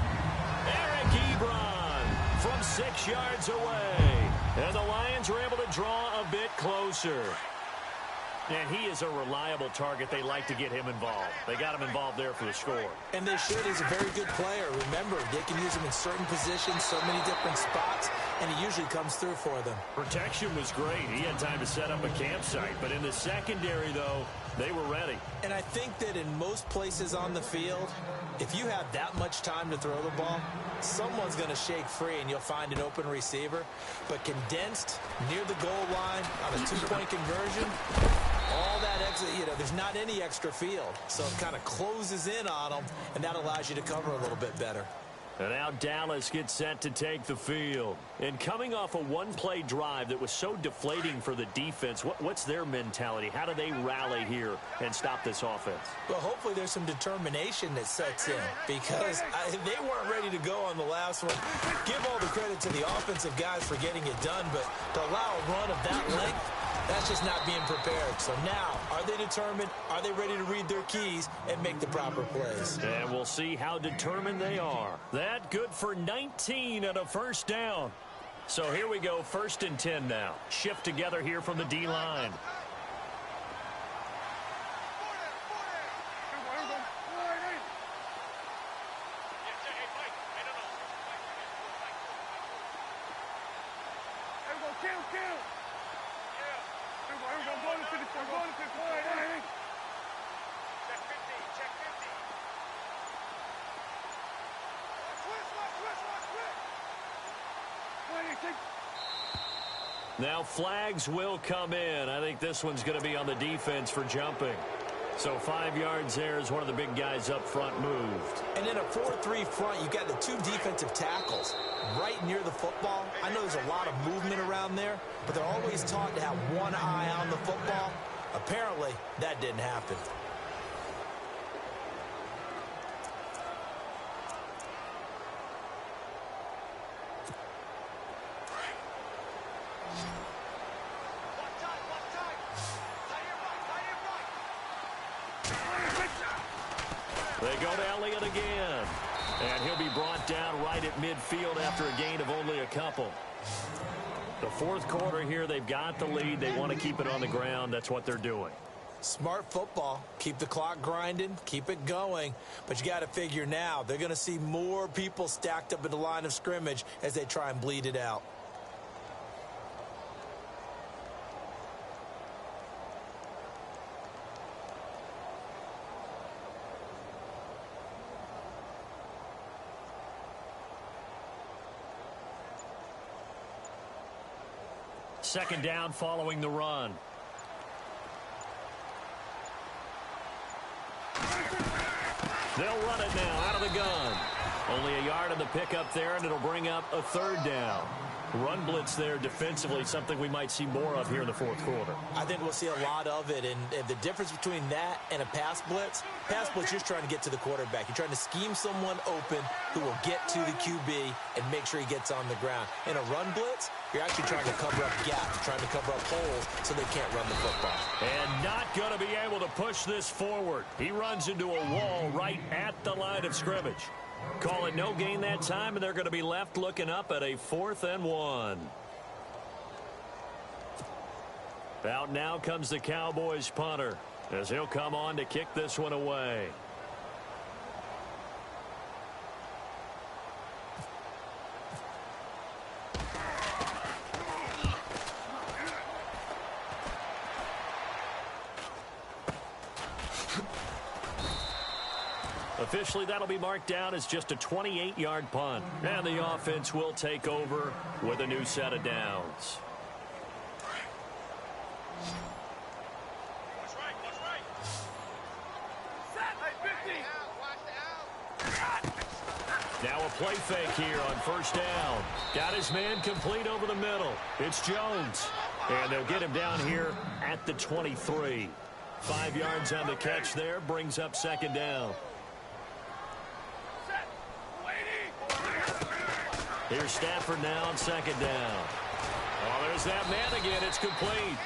Eric Ebron from 6 yards away. And the Lions are able to draw a bit closer. And he is a reliable target. They like to get him involved. They got him involved there for the score. And they should. He's a very good player. Remember, they can use him in certain positions, so many different spots, and he usually comes through for them. Protection was great. He had time to set up a campsite. But in the secondary, though, they were ready. And I think that in most places on the field, if you have that much time to throw the ball, someone's going to shake free and you'll find an open receiver. But condensed near the goal line on a 2-point conversion, all that extra, there's not any extra field. So it kind of closes in on them, and that allows you to cover a little bit better. And now Dallas gets set to take the field. And coming off a one-play drive that was so deflating for the defense, what's their mentality? How do they rally here and stop this offense? Well, hopefully there's some determination that sets in, because they weren't ready to go on the last one. Give all the credit to the offensive guys for getting it done, but to allow a run of that length, that's just not being prepared. So now, are they determined? Are they ready to read their keys and make the proper plays? And we'll see how determined they are. That good for 19 and a 1st down. So here we go, 1st and 10 now. Shift together here from the D-line. Now flags will come in. I think this one's going to be on the defense for jumping. So 5 yards there as one of the big guys up front moved. And in a 4-3 front, you got the 2 defensive tackles right near the football. I know there's a lot of movement around there, but they're always taught to have one eye on the football. Apparently, that didn't happen. They go to Elliott again. And he'll be brought down right at midfield after a gain of only a couple. The fourth quarter here, they've got the lead. They want to keep it on the ground. That's what they're doing. Smart football. Keep the clock grinding. Keep it going. But you got to figure now, they're going to see more people stacked up at the line of scrimmage as they try and bleed it out. Second down following the run. They'll run it now out of the gun. Only a yard on the pickup there, and it'll bring up a third down. Run blitz there defensively, something we might see more of here in the fourth quarter. I think we'll see a lot of it, and the difference between that and a pass blitz, you're trying to get to the quarterback. You're trying to scheme someone open who will get to the QB and make sure he gets on the ground. In a run blitz, you're actually trying to cover up gaps, trying to cover up holes so they can't run the football. And not going to be able to push this forward. He runs into a wall right at the line of scrimmage. Call it no gain that time, and they're going to be left looking up at a 4th and 1. Out now comes the Cowboys punter as he'll come on to kick this one away. Officially, that'll be marked down as just a 28-yard punt. And the offense will take over with a new set of downs. Now a play fake here on first down. Got his man complete over the middle. It's Jones. And they'll get him down here at the 23. 5 yards on the catch there, brings up second down. Here's Stafford now on second down. Oh, there's that man again. It's complete.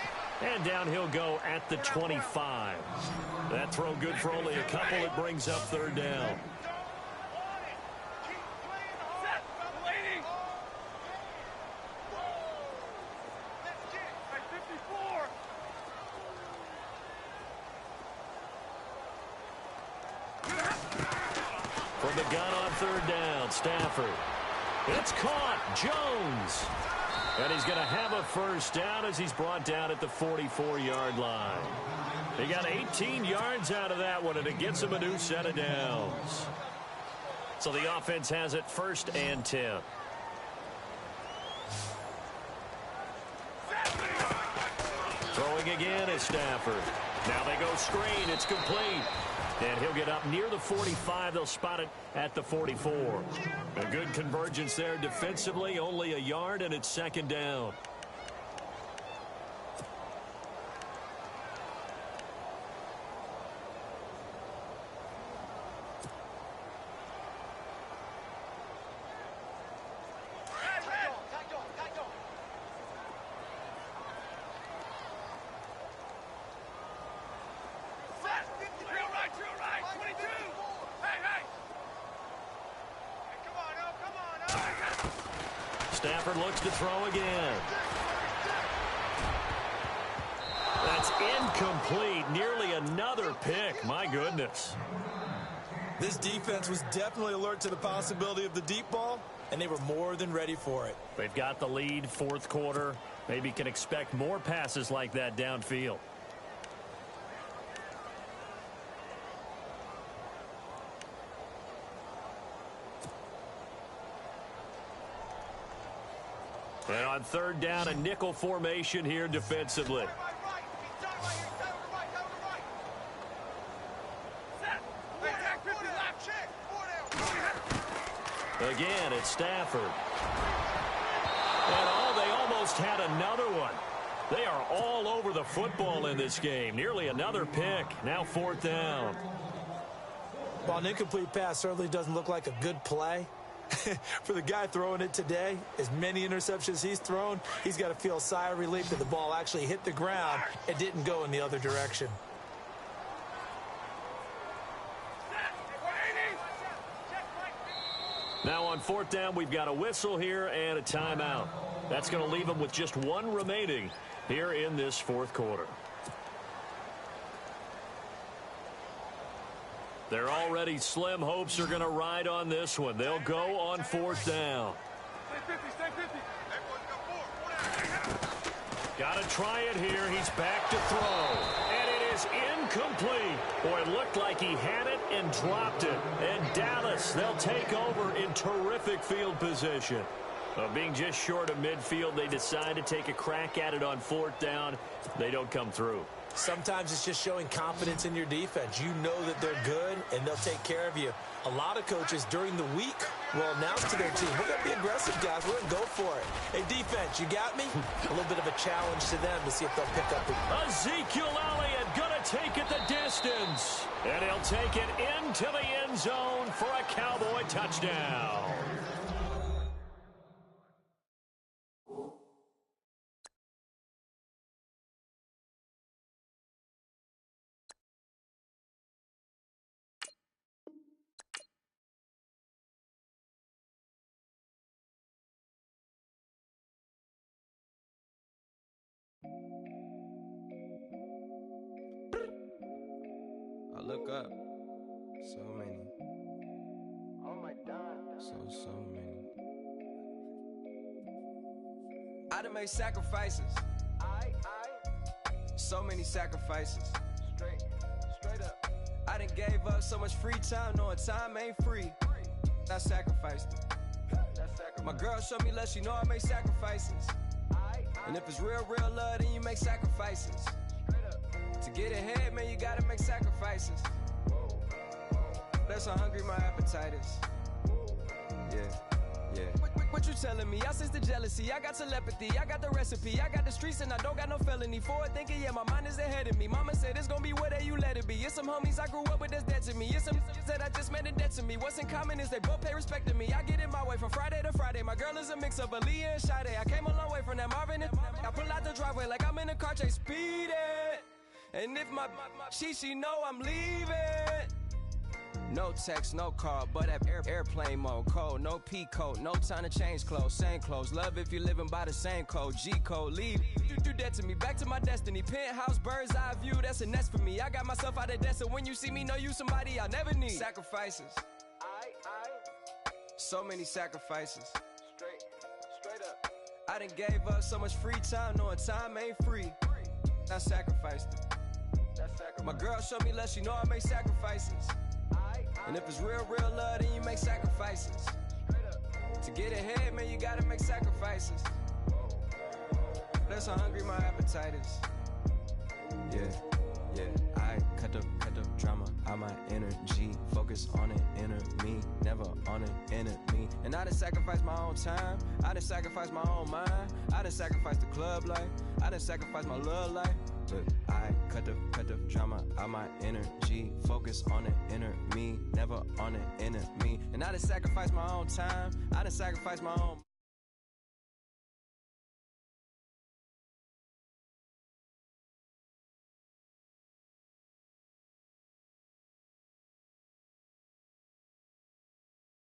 And down he'll go at the 25. That throw good for only a couple. It brings up third down. From the gun on third down, Stafford. It's caught. Jones. And he's going to have a first down as he's brought down at the 44-yard line. He got 18 yards out of that one, and it gets him a new set of downs. So the offense has it 1st and 10. Throwing again is Stafford. Now they go screen. It's complete. And he'll get up near the 45. They'll spot it at the 44. A good convergence there defensively. Only a yard, and it's second down. Stafford looks to throw again. That's incomplete. Nearly another pick. My goodness. This defense was definitely alert to the possibility of the deep ball, and they were more than ready for it. They've got the lead, fourth quarter. Maybe can expect more passes like that downfield. And on third down, a nickel formation here defensively. Again, it's Stafford. And they almost had another one. They are all over the football in this game. Nearly another pick. Now 4th down. Well, an incomplete pass certainly doesn't look like a good play. For the guy throwing it today, as many interceptions he's thrown, he's got to feel a sigh of relief that the ball actually hit the ground and didn't go in the other direction. Now on fourth down, we've got a whistle here and a timeout. That's going to leave them with just one remaining here in this fourth quarter. They're already slim hopes are going to ride on this one. They'll go on fourth down. Got to try it here. He's back to throw. And it is incomplete. Boy, it looked like he had it and dropped it. And Dallas, they'll take over in terrific field position. Being just short of midfield, they decide to take a crack at it on fourth down. They don't come through. Sometimes it's just showing confidence in your defense. You know that they're good, and they'll take care of you. A lot of coaches during the week will announce to their team, we're going to be aggressive, guys. We're going to go for it. Hey, defense, you got me? A little bit of a challenge to them to see if they'll pick up. Ezekiel Elliott going to take it the distance. And he'll take it into the end zone for a Cowboy touchdown. I look up, so many. Oh my God. So many. I done made sacrifices. So many sacrifices. Straight up. I done gave up so much free time, knowing time ain't free. I sacrificed it. My girl showed me love, she know I make sacrifices. And if it's real love, then you make sacrifices. To get ahead, man, you gotta make sacrifices. That's how hungry my appetite is. Yeah. What you telling me? I sense the jealousy, I got telepathy, I got the recipe, I got the streets and I don't got no felony. Forward thinking, yeah, my mind is ahead of me. Mama said it's gonna be where you let it be. It's some homies I grew up with that's dead to me. It's some that I just met in debt to me. What's in common is they both pay respect to me. I get in my way from Friday to Friday. My girl is a mix of Aaliyah and Sade. I came a long way from that Marvin and I pull out the driveway like I'm in a car chase speeding. And if my she know I'm leaving. No text, no call, but at airplane mode. Code, no P code, no time to change clothes. Same clothes, love if you living by the same code. G code, leave. You do that to me, back to my destiny. Penthouse, bird's eye view, that's a nest for me. I got myself out of debt, so when you see me, know you somebody I'll never need. Sacrifices. So many sacrifices. Straight up. I done gave up so much free time, knowing time ain't free. I sacrificed it. My girl showed me love, she know I make sacrifices. And if it's real love, then you make sacrifices. To get ahead, man, you gotta make sacrifices. That's how hungry my appetite is. Yeah. I cut the drama out my energy. Focus on it, inner me, never on it, enemy. And I done sacrificed my own time. I done sacrificed my own mind. I done sacrificed the club life. I done sacrificed my love life. But I cut the drama out my energy. Focus on it, inner me, never on it, enemy. And I done sacrificed my own time. I done sacrificed my own